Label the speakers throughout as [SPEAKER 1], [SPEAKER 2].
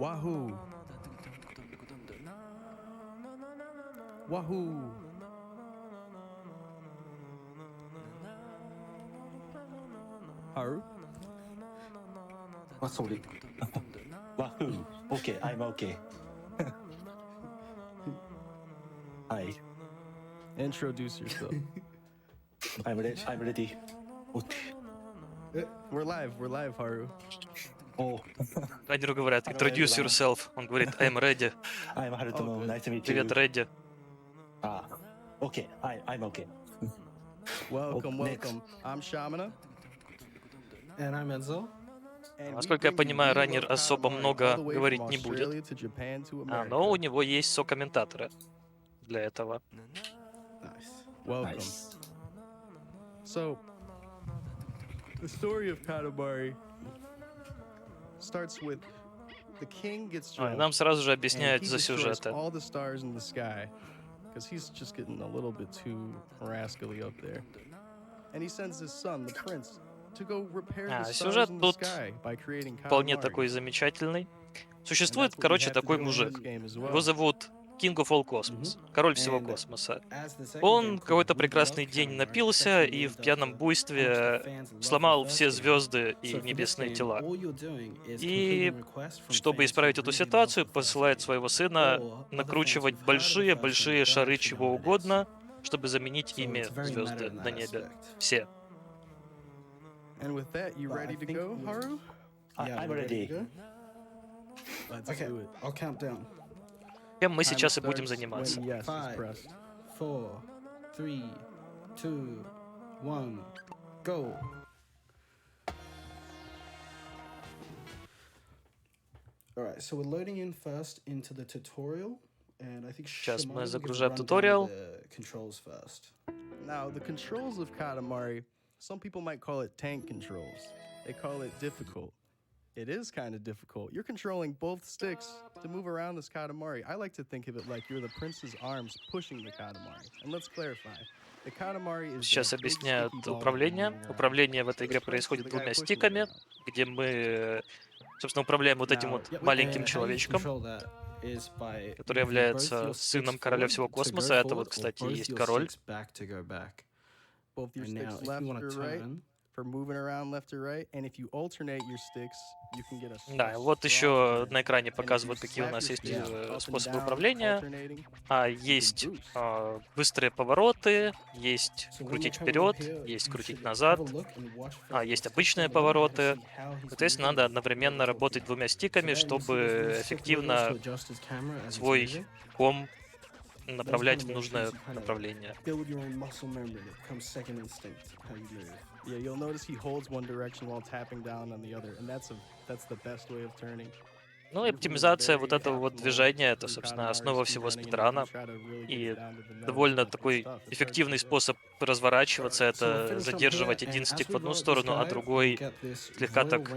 [SPEAKER 1] Wahoo! Wahoo! Haru?
[SPEAKER 2] What's all it? Wahoo! Okay, I'm okay. Hi,
[SPEAKER 1] Introduce yourself.
[SPEAKER 2] I'm ready.
[SPEAKER 1] We're live, Haru.
[SPEAKER 2] Oh,
[SPEAKER 3] Райдеру говорят, introduce yourself. Он говорит, I'm ready.
[SPEAKER 2] I'm Harutomo. Nice to meet you.
[SPEAKER 3] Привет, Ready.
[SPEAKER 2] Okay, I'm okay.
[SPEAKER 1] Welcome.
[SPEAKER 2] Next.
[SPEAKER 1] I'm Shamana.
[SPEAKER 4] And I'm Enzo.
[SPEAKER 3] Насколько я понимаю, раннер особо много говорить не будет. Но у него есть сокомментаторы для этого.
[SPEAKER 1] Welcome.
[SPEAKER 2] Nice.
[SPEAKER 1] So, the story of Katamari starts with the king gets drunk.
[SPEAKER 3] Нам сразу же
[SPEAKER 1] and
[SPEAKER 3] объясняют
[SPEAKER 1] he
[SPEAKER 3] за
[SPEAKER 1] destroys
[SPEAKER 3] сюжеты.
[SPEAKER 1] all the stars in the sky because he's just getting a little bit too rascally up there. And he sends his son, the prince, to go repair the stars
[SPEAKER 3] Сюжет
[SPEAKER 1] in the
[SPEAKER 3] тут
[SPEAKER 1] sky by creating
[SPEAKER 3] вполне
[SPEAKER 1] Katamari.
[SPEAKER 3] такой замечательный. Существует, короче, такой мужик. Его зовут King of All Cosmos, король всего космоса. Он какой-то прекрасный день напился и в пьяном буйстве сломал все звезды и небесные тела. И чтобы исправить эту ситуацию, посылает своего сына накручивать большие шары чего угодно, чтобы заменить ими звезды на небе. Все.
[SPEAKER 1] And with that, you ready to go, Haru?
[SPEAKER 2] I'm ready.
[SPEAKER 1] Let's
[SPEAKER 4] Okay,
[SPEAKER 1] do it.
[SPEAKER 4] I'll count down.
[SPEAKER 3] Чем мы сейчас и
[SPEAKER 1] Time
[SPEAKER 3] будем
[SPEAKER 1] starts
[SPEAKER 3] заниматься.
[SPEAKER 1] when yes is
[SPEAKER 4] 5,
[SPEAKER 1] pressed.
[SPEAKER 4] 4, 3, 2, 1, go. Alright, so we're loading in first into the tutorial, and I think
[SPEAKER 3] Сейчас мы
[SPEAKER 4] Shimon will give a
[SPEAKER 3] загружаем
[SPEAKER 4] rundown of
[SPEAKER 3] туториал.
[SPEAKER 4] the controls first.
[SPEAKER 1] Now, the controls of Katamari, some people might call it tank controls. They call it difficult. It is kind of difficult. You're controlling both sticks to move around this Katamari. I like to think of it like you're the prince's arms pushing the Katamari. And let's clarify. The Katamari is
[SPEAKER 3] Сейчас
[SPEAKER 1] the big
[SPEAKER 3] объясняют
[SPEAKER 1] sticky ball
[SPEAKER 3] управление.
[SPEAKER 1] moving around.
[SPEAKER 3] Управление в этой игре происходит двумя стиками, где мы, собственно, управляем вот этим вот маленьким
[SPEAKER 4] And how you
[SPEAKER 3] человечком,
[SPEAKER 4] control that is by
[SPEAKER 3] который
[SPEAKER 4] moving both
[SPEAKER 3] является
[SPEAKER 4] your
[SPEAKER 3] сыном
[SPEAKER 4] sticks
[SPEAKER 3] короля
[SPEAKER 4] forward
[SPEAKER 3] всего
[SPEAKER 4] to
[SPEAKER 3] космоса.
[SPEAKER 4] go
[SPEAKER 3] Это вот,
[SPEAKER 4] forward, or
[SPEAKER 3] кстати, и
[SPEAKER 4] both
[SPEAKER 3] есть
[SPEAKER 4] your
[SPEAKER 3] король.
[SPEAKER 4] sticks back to go back.
[SPEAKER 1] Both your
[SPEAKER 4] And now,
[SPEAKER 1] sticks
[SPEAKER 4] if
[SPEAKER 1] left
[SPEAKER 4] you want
[SPEAKER 1] or
[SPEAKER 4] to
[SPEAKER 1] right
[SPEAKER 4] turn,
[SPEAKER 1] for moving around left or right. And if you alternate your sticks, you can get a
[SPEAKER 3] Да, вот
[SPEAKER 1] soft
[SPEAKER 3] еще
[SPEAKER 1] turn.
[SPEAKER 3] на экране
[SPEAKER 1] And if
[SPEAKER 3] показывают,
[SPEAKER 1] you
[SPEAKER 3] какие у
[SPEAKER 1] slap
[SPEAKER 3] нас
[SPEAKER 1] your
[SPEAKER 3] есть
[SPEAKER 1] sticks up and
[SPEAKER 3] способы
[SPEAKER 1] down,
[SPEAKER 3] управления.
[SPEAKER 1] alternating,
[SPEAKER 3] Есть
[SPEAKER 1] boost.
[SPEAKER 3] быстрые повороты, есть
[SPEAKER 4] So when you're
[SPEAKER 3] крутить
[SPEAKER 4] coming
[SPEAKER 3] вперед,
[SPEAKER 4] up here,
[SPEAKER 3] есть
[SPEAKER 4] you
[SPEAKER 3] крутить
[SPEAKER 4] should
[SPEAKER 3] назад,
[SPEAKER 4] have a look and watch for
[SPEAKER 3] есть
[SPEAKER 4] the
[SPEAKER 3] обычные
[SPEAKER 4] steps on the right
[SPEAKER 3] повороты.
[SPEAKER 4] and see how he's
[SPEAKER 3] Соответственно,
[SPEAKER 4] moving
[SPEAKER 3] надо
[SPEAKER 4] and
[SPEAKER 3] одновременно
[SPEAKER 4] what we're
[SPEAKER 3] работать
[SPEAKER 4] talking
[SPEAKER 3] двумя
[SPEAKER 4] about.
[SPEAKER 3] стиками,
[SPEAKER 4] So there you see there's
[SPEAKER 3] чтобы
[SPEAKER 4] little stick wheels
[SPEAKER 3] эффективно
[SPEAKER 4] to adjust his camera as he's
[SPEAKER 3] свой
[SPEAKER 4] moving.
[SPEAKER 3] ком
[SPEAKER 4] Those
[SPEAKER 3] направлять
[SPEAKER 4] kind
[SPEAKER 3] в
[SPEAKER 4] of
[SPEAKER 3] нужное
[SPEAKER 4] motions, you kind of
[SPEAKER 3] направление.
[SPEAKER 4] build your own muscle memory. It becomes second instinct how you move.
[SPEAKER 1] Yeah, you'll notice he holds one direction while tapping down on the other, and that's the best way of turning.
[SPEAKER 3] Ну и оптимизация вот этого вот движения, это, собственно, основа всего спидрана. И довольно такой эффективный способ разворачиваться, это задерживать один стик в одну сторону, а другой слегка так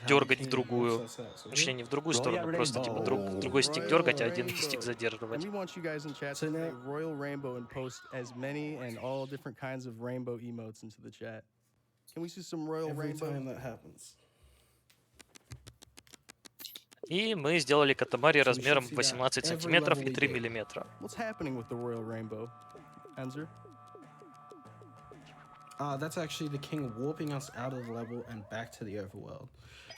[SPEAKER 3] дергать в другую. Точнее, не в другую сторону, просто типа другой стик дергать, а один стик задерживать.
[SPEAKER 1] And we want you guys in chat to say Royal Rainbow and post as many and all different kinds of rainbow emotes into the chat. Can we see some Royal
[SPEAKER 4] Every
[SPEAKER 1] Rainbow?
[SPEAKER 4] time that happens.
[SPEAKER 3] И мы сделали катамари размером 18 сантиметров и 3 миллиметра.
[SPEAKER 1] What's happening with the Royal Rainbow, Enzer?
[SPEAKER 4] That's actually the king warping us out of the level and back to the overworld.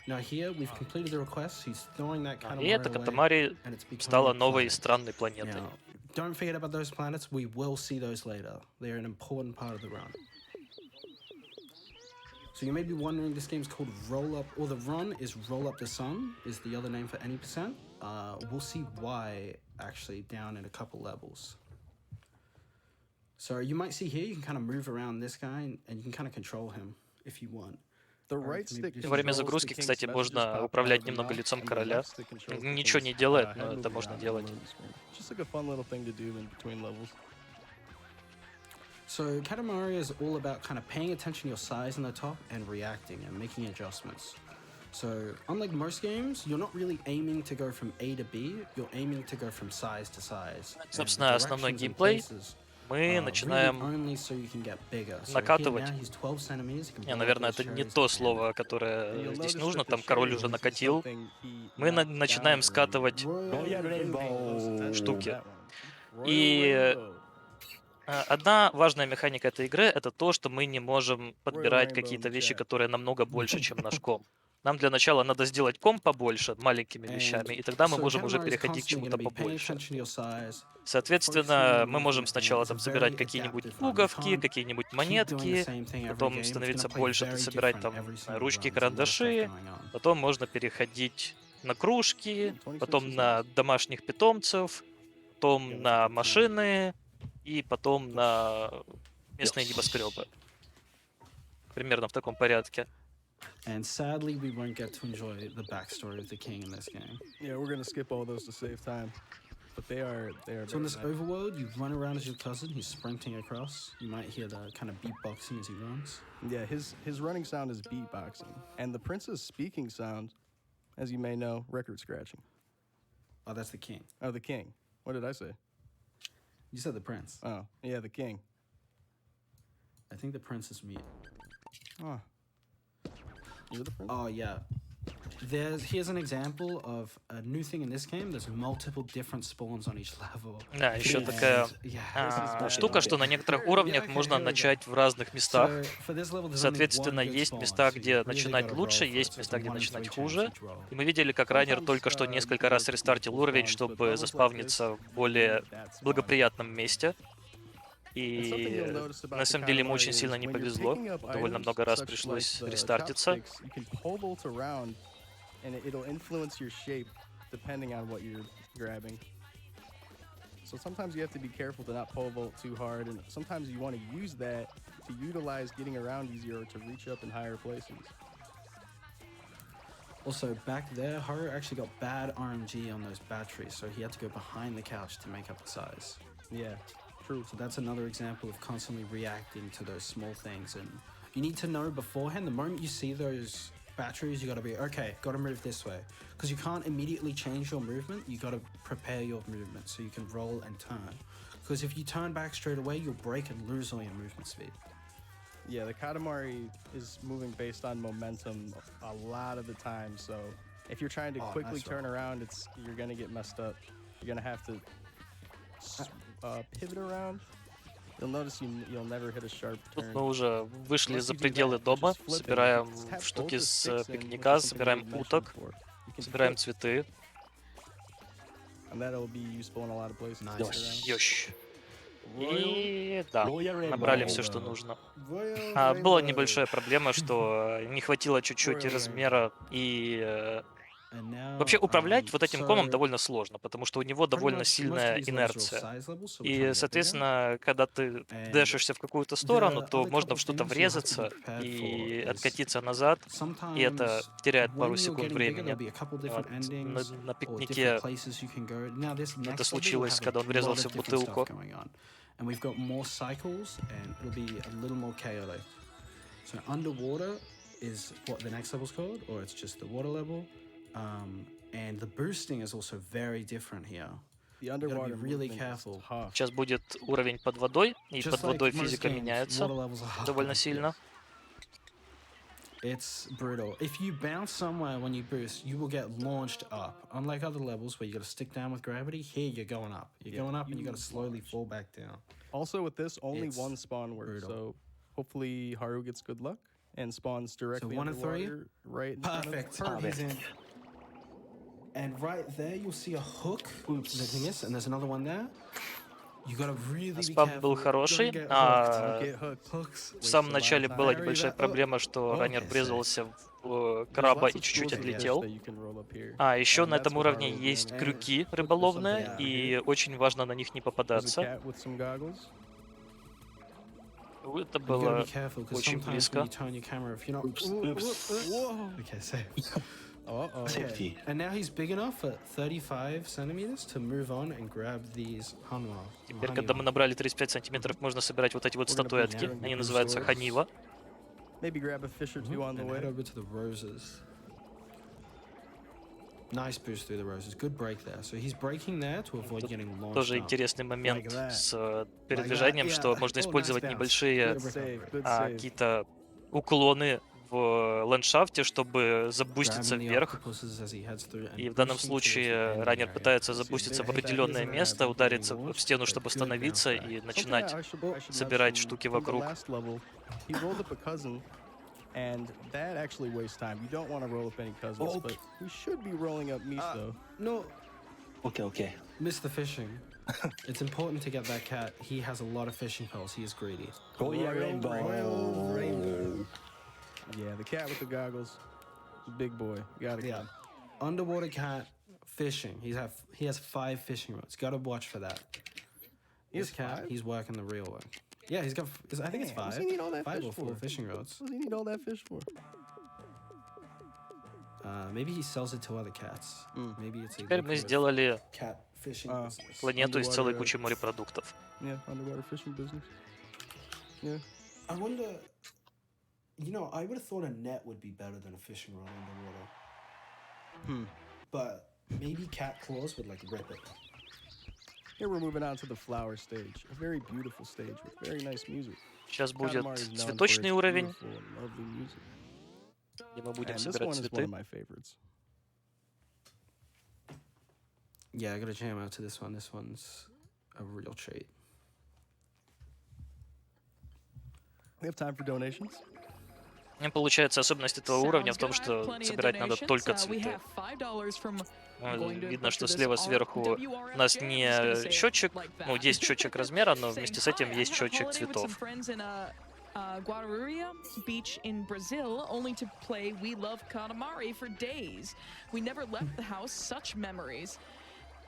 [SPEAKER 4] Now here we've completed the request. He's throwing that
[SPEAKER 3] И эта
[SPEAKER 4] Katamari away,
[SPEAKER 3] Катамари
[SPEAKER 4] and it's becoming
[SPEAKER 3] стала
[SPEAKER 4] a
[SPEAKER 3] новой
[SPEAKER 4] planet.
[SPEAKER 3] странной планетой.
[SPEAKER 4] Now, don't forget about those planets. We will see those later. They're an important part of the run. So you may be wondering, this game's called Roll Up, or the run is Roll Up the Sun, is the other name for any percent. We'll see why actually down in a couple levels. So you might see here, you can kind of move around this guy, and you can kind of control him if you want.
[SPEAKER 1] The right stick
[SPEAKER 3] Во время загрузки, кстати, можно управлять немного лицом короля. Ничего не делает, но это можно делать.
[SPEAKER 1] Just like a fun little thing to do in between levels.
[SPEAKER 4] So Katamari is all about kind of paying attention to your size in the top and reacting and making adjustments. So unlike most games, you're not really aiming to go from A to B, you're aiming to go from size to size.
[SPEAKER 3] Собственно, основной геймплей мы начинаем
[SPEAKER 4] only so you can get bigger. So here
[SPEAKER 3] накатывать.
[SPEAKER 4] now he's 12 centimeters. You can
[SPEAKER 3] Не,
[SPEAKER 4] roll up
[SPEAKER 3] наверное,
[SPEAKER 4] those
[SPEAKER 3] это не
[SPEAKER 4] cherries
[SPEAKER 3] то
[SPEAKER 4] and
[SPEAKER 3] слово,
[SPEAKER 1] And
[SPEAKER 3] которое
[SPEAKER 1] you'll
[SPEAKER 3] здесь
[SPEAKER 1] notice
[SPEAKER 3] нужно.
[SPEAKER 1] that the
[SPEAKER 3] Там король
[SPEAKER 1] cherries
[SPEAKER 3] уже
[SPEAKER 1] is
[SPEAKER 3] накатил.
[SPEAKER 1] something he
[SPEAKER 3] Мы
[SPEAKER 1] knocked
[SPEAKER 3] начинаем
[SPEAKER 1] down earlier.
[SPEAKER 3] скатывать
[SPEAKER 2] Royal Rainbow.
[SPEAKER 3] штуки.
[SPEAKER 1] That one. Royal
[SPEAKER 3] И
[SPEAKER 1] Rainbow.
[SPEAKER 3] одна важная механика этой игры — это то, что мы не можем подбирать
[SPEAKER 1] Rainbow
[SPEAKER 3] какие-то
[SPEAKER 1] in the
[SPEAKER 3] вещи,
[SPEAKER 1] chat.
[SPEAKER 3] которые намного больше, чем наш комп. Нам для начала надо сделать комп побольше, маленькими вещами, и тогда мы можем уже переходить к чему-то побольше. Соответственно, мы можем сначала там собирать какие-нибудь пуговки, какие-нибудь монетки, потом становиться больше, собирать там ручки, карандаши, потом можно переходить на кружки, потом на домашних питомцев, потом на машины и потом на местные небоскребы. Примерно в таком порядке.
[SPEAKER 4] And sadly, we won't get to enjoy the backstory of the king in this game.
[SPEAKER 1] Yeah, we're gonna skip all those to save time. But they are
[SPEAKER 4] So in this
[SPEAKER 1] very nice.
[SPEAKER 4] overworld, you run around as your cousin. He's sprinting across. You might hear the kind of beatboxing as he runs.
[SPEAKER 1] Yeah, his running sound is beatboxing. And the prince's speaking sound, as you may know, record scratching.
[SPEAKER 4] Oh, that's the king.
[SPEAKER 1] Oh, the king. What did I say?
[SPEAKER 4] You said the prince.
[SPEAKER 1] Oh, yeah, the king.
[SPEAKER 4] I think the prince is me.
[SPEAKER 1] Oh. You're the prince?
[SPEAKER 4] Oh yeah. Here's an example of a new thing in this game. There's multiple different spawns on each level.
[SPEAKER 3] Да, еще
[SPEAKER 4] And,
[SPEAKER 3] такая
[SPEAKER 4] yeah,
[SPEAKER 3] штука, что на некоторых уровнях можно начать в разных местах.
[SPEAKER 4] So, for this level, there's only
[SPEAKER 3] Соответственно,
[SPEAKER 4] one good
[SPEAKER 3] есть
[SPEAKER 4] spawn,
[SPEAKER 3] места,
[SPEAKER 4] so you
[SPEAKER 3] где
[SPEAKER 4] really
[SPEAKER 3] начинать
[SPEAKER 4] gotta
[SPEAKER 3] лучше,
[SPEAKER 4] roll for
[SPEAKER 3] есть
[SPEAKER 4] it. So
[SPEAKER 3] места,
[SPEAKER 4] it's
[SPEAKER 3] где
[SPEAKER 4] a 1 in 3
[SPEAKER 3] начинать
[SPEAKER 4] chance
[SPEAKER 3] хуже.
[SPEAKER 4] each roll.
[SPEAKER 3] И мы видели, как раннер только что несколько раз рестартил уровень, чтобы заспавниться в более благоприятном месте. И на самом деле ему очень сильно не повезло. Довольно много раз пришлось рестартиться.
[SPEAKER 1] And it'll influence your shape depending on what you're grabbing. So sometimes you have to be careful to not pole vault too hard, and sometimes you want to use that to utilize getting around easier or to reach up in higher places.
[SPEAKER 4] Also, back there, Haru actually got bad RNG on those batteries, so he had to go behind the couch to make up the size.
[SPEAKER 1] Yeah, true.
[SPEAKER 4] So that's another example of constantly reacting to those small things, and you need to know beforehand. The moment you see those batteries, you gotta be, okay, gotta move this way. Because you can't immediately change your movement, you gotta prepare your movement so you can roll and turn. Because if you turn back straight away, you'll break and lose all your movement speed.
[SPEAKER 1] Yeah, the Katamari is moving based on momentum a lot of the time, so if you're trying to quickly turn around, you're gonna get messed up. You're gonna have to pivot around. You'll notice you'll never hit a sharp
[SPEAKER 3] Тут
[SPEAKER 1] turn.
[SPEAKER 3] мы уже вышли за пределы дома, собираем штуки с пикника, собираем уток, собираем цветы.
[SPEAKER 1] And that'll be useful in a lot of places.
[SPEAKER 3] Ёщ. И да,
[SPEAKER 2] Royal
[SPEAKER 3] набрали
[SPEAKER 2] Rainbow.
[SPEAKER 3] все, что нужно. Была небольшая проблема, что не хватило чуть-чуть и размера, и вообще управлять вот этим комом довольно сложно, потому что у него довольно сильная инерция. И, соответственно, когда ты дэшишься в какую-то сторону, то можно в что-то врезаться и откатиться назад, и это теряет пару секунд времени. Вот. На пикнике это случилось, когда он врезался в бутылку.
[SPEAKER 4] And we've got more cycles, and it'll be a little more chaotic. So underwater is what the next level's called, or it's just the water level. And the boosting is also very different here.
[SPEAKER 1] The underwater
[SPEAKER 4] really
[SPEAKER 1] movement is
[SPEAKER 4] careful.
[SPEAKER 1] tough.
[SPEAKER 3] Сейчас будет уровень под водой, и
[SPEAKER 4] Just
[SPEAKER 3] под
[SPEAKER 4] like
[SPEAKER 3] водой
[SPEAKER 4] most
[SPEAKER 3] физика
[SPEAKER 4] games,
[SPEAKER 3] меняется
[SPEAKER 4] water levels are hard.
[SPEAKER 3] довольно сильно.
[SPEAKER 4] It's brutal. If you bounce somewhere when you boost, you will get launched up. Unlike other levels where you got to stick down with gravity, here you're going up. You're going up and you got to slowly fall back down.
[SPEAKER 1] Also with this, only
[SPEAKER 4] It's
[SPEAKER 1] one spawn works,
[SPEAKER 4] brutal.
[SPEAKER 1] so hopefully Haru gets good luck and spawns directly
[SPEAKER 4] 1 and 3?
[SPEAKER 1] underwater, right in front of
[SPEAKER 4] Perfect.
[SPEAKER 1] her.
[SPEAKER 4] He's in. And right there, you'll see a hook. Oops. That he missed, and there's another one there. You gotta really be
[SPEAKER 3] Спам
[SPEAKER 4] careful.
[SPEAKER 3] был хороший,
[SPEAKER 4] Don't get
[SPEAKER 3] а
[SPEAKER 1] Get hooked.
[SPEAKER 4] hooks.
[SPEAKER 3] в самом
[SPEAKER 1] Wastes a lot of
[SPEAKER 3] начале
[SPEAKER 1] time.
[SPEAKER 3] была небольшая проблема, что раннер врезался в краба
[SPEAKER 1] There's
[SPEAKER 3] и
[SPEAKER 1] lots of
[SPEAKER 3] чуть-чуть
[SPEAKER 1] tools, I guess,
[SPEAKER 3] отлетел.
[SPEAKER 1] that you can roll up here.
[SPEAKER 3] А еще
[SPEAKER 1] And
[SPEAKER 3] на этом
[SPEAKER 1] that's what
[SPEAKER 3] уровне
[SPEAKER 1] Haru was
[SPEAKER 3] есть
[SPEAKER 1] doing.
[SPEAKER 3] крюки рыболовные, и очень важно на них не
[SPEAKER 1] There's a
[SPEAKER 3] попадаться.
[SPEAKER 1] cat with some goggles.
[SPEAKER 3] Это
[SPEAKER 4] You gotta
[SPEAKER 3] было
[SPEAKER 4] be careful because
[SPEAKER 3] очень
[SPEAKER 4] sometimes when
[SPEAKER 3] близко.
[SPEAKER 4] you turn your camera, if you're not.
[SPEAKER 1] Whoa.
[SPEAKER 4] Okay, safe.
[SPEAKER 1] Uh-oh.
[SPEAKER 2] Safety.
[SPEAKER 4] And now he's big enough at 35 centimeters to move on and grab these hanwa.
[SPEAKER 3] Теперь, когда мы набрали 35 сантиметров, можно собирать вот эти вот статуэтки. Они называются ханива.
[SPEAKER 1] Maybe grab a fish or two on the
[SPEAKER 4] And head
[SPEAKER 1] way.
[SPEAKER 4] over to the roses. Nice boost through the roses. Good break there. So he's breaking there to avoid
[SPEAKER 3] Тут
[SPEAKER 4] getting launched
[SPEAKER 3] тоже
[SPEAKER 4] up.
[SPEAKER 3] интересный момент
[SPEAKER 1] Like that.
[SPEAKER 3] с
[SPEAKER 4] Like that,
[SPEAKER 3] передвижением,
[SPEAKER 4] yeah.
[SPEAKER 3] что можно
[SPEAKER 4] Oh, nice
[SPEAKER 3] использовать
[SPEAKER 4] bounce.
[SPEAKER 3] небольшие
[SPEAKER 4] Good
[SPEAKER 1] Good save,
[SPEAKER 4] recovery.
[SPEAKER 1] good save.
[SPEAKER 3] какие-то уклоны в ландшафте, чтобы забуститься
[SPEAKER 4] Grabbing the
[SPEAKER 3] вверх.
[SPEAKER 4] octopuses as he heads through and
[SPEAKER 3] И в данном
[SPEAKER 4] boosting towards the
[SPEAKER 3] случае
[SPEAKER 4] ending
[SPEAKER 3] раннер
[SPEAKER 4] area.
[SPEAKER 3] пытается
[SPEAKER 4] See,
[SPEAKER 3] забуститься в
[SPEAKER 4] they hate that.
[SPEAKER 3] определенное
[SPEAKER 4] He doesn't
[SPEAKER 3] место,
[SPEAKER 4] have
[SPEAKER 3] удариться
[SPEAKER 4] anything
[SPEAKER 3] в стену,
[SPEAKER 4] launched,
[SPEAKER 3] чтобы
[SPEAKER 4] but good bounce
[SPEAKER 3] остановиться
[SPEAKER 4] back.
[SPEAKER 3] и
[SPEAKER 1] Something
[SPEAKER 3] начинать
[SPEAKER 1] I should
[SPEAKER 3] собирать
[SPEAKER 1] mention
[SPEAKER 3] штуки
[SPEAKER 1] from the
[SPEAKER 3] вокруг.
[SPEAKER 1] last level, he rolled up a cousin, and that actually wastes time. You don't want to roll up any cousins,
[SPEAKER 2] Oh.
[SPEAKER 1] but we should be rolling up Mies though.
[SPEAKER 4] No,
[SPEAKER 2] Okay, okay.
[SPEAKER 4] miss the fishing. It's important to get that cat. He has a lot of fishing pearls. He is greedy.
[SPEAKER 2] Oh yeah, rainbow.
[SPEAKER 4] Royal rainbow.
[SPEAKER 1] Yeah, the cat with the goggles, big boy. Gotta
[SPEAKER 4] Yeah.
[SPEAKER 1] come.
[SPEAKER 4] Underwater cat fishing. He has 5 fishing rods. Gotta watch for that.
[SPEAKER 1] He has
[SPEAKER 4] This cat,
[SPEAKER 1] 5?
[SPEAKER 4] he's working the real work. Yeah, he's got. I think it's
[SPEAKER 1] Man, what's
[SPEAKER 4] 5.
[SPEAKER 1] he need all that
[SPEAKER 4] 5
[SPEAKER 1] fish
[SPEAKER 4] or 4
[SPEAKER 1] for?
[SPEAKER 4] fishing rods.
[SPEAKER 1] What does he need all that fish for?
[SPEAKER 4] Maybe he sells it to other cats. Maybe it's a
[SPEAKER 3] Теперь мы
[SPEAKER 4] lucrative
[SPEAKER 3] сделали
[SPEAKER 4] cat fishing business.
[SPEAKER 3] планету из целой
[SPEAKER 1] Underwater.
[SPEAKER 3] кучи морепродуктов.
[SPEAKER 1] Yeah, underwater fishing business. Yeah.
[SPEAKER 4] I wonder. You know, I would have thought a net would be better than a fishing rod underwater. But maybe cat claws would like rip it.
[SPEAKER 1] Here we're moving on to the flower stage, a very beautiful stage with very nice music.
[SPEAKER 3] Сейчас будет
[SPEAKER 1] Katamari is known for
[SPEAKER 3] цветочный
[SPEAKER 1] its
[SPEAKER 3] уровень,
[SPEAKER 1] beautiful and lovely music.
[SPEAKER 3] где мы будем
[SPEAKER 1] And this
[SPEAKER 3] собирать
[SPEAKER 1] one is one
[SPEAKER 3] цветы.
[SPEAKER 1] of my favorites.
[SPEAKER 4] Yeah, I gotta jam out to this one. This one's a real treat.
[SPEAKER 1] We have time for donations.
[SPEAKER 3] И получается, особенность этого уровня в том, что собирать надо только цветы. Видно, что слева сверху у нас не счетчик, ну, есть счетчик размера, но вместе с этим есть счетчик цветов.
[SPEAKER 5] Guarulhos beach in Brazil, only to play We Love Katamari for days. We never left the house, such memories.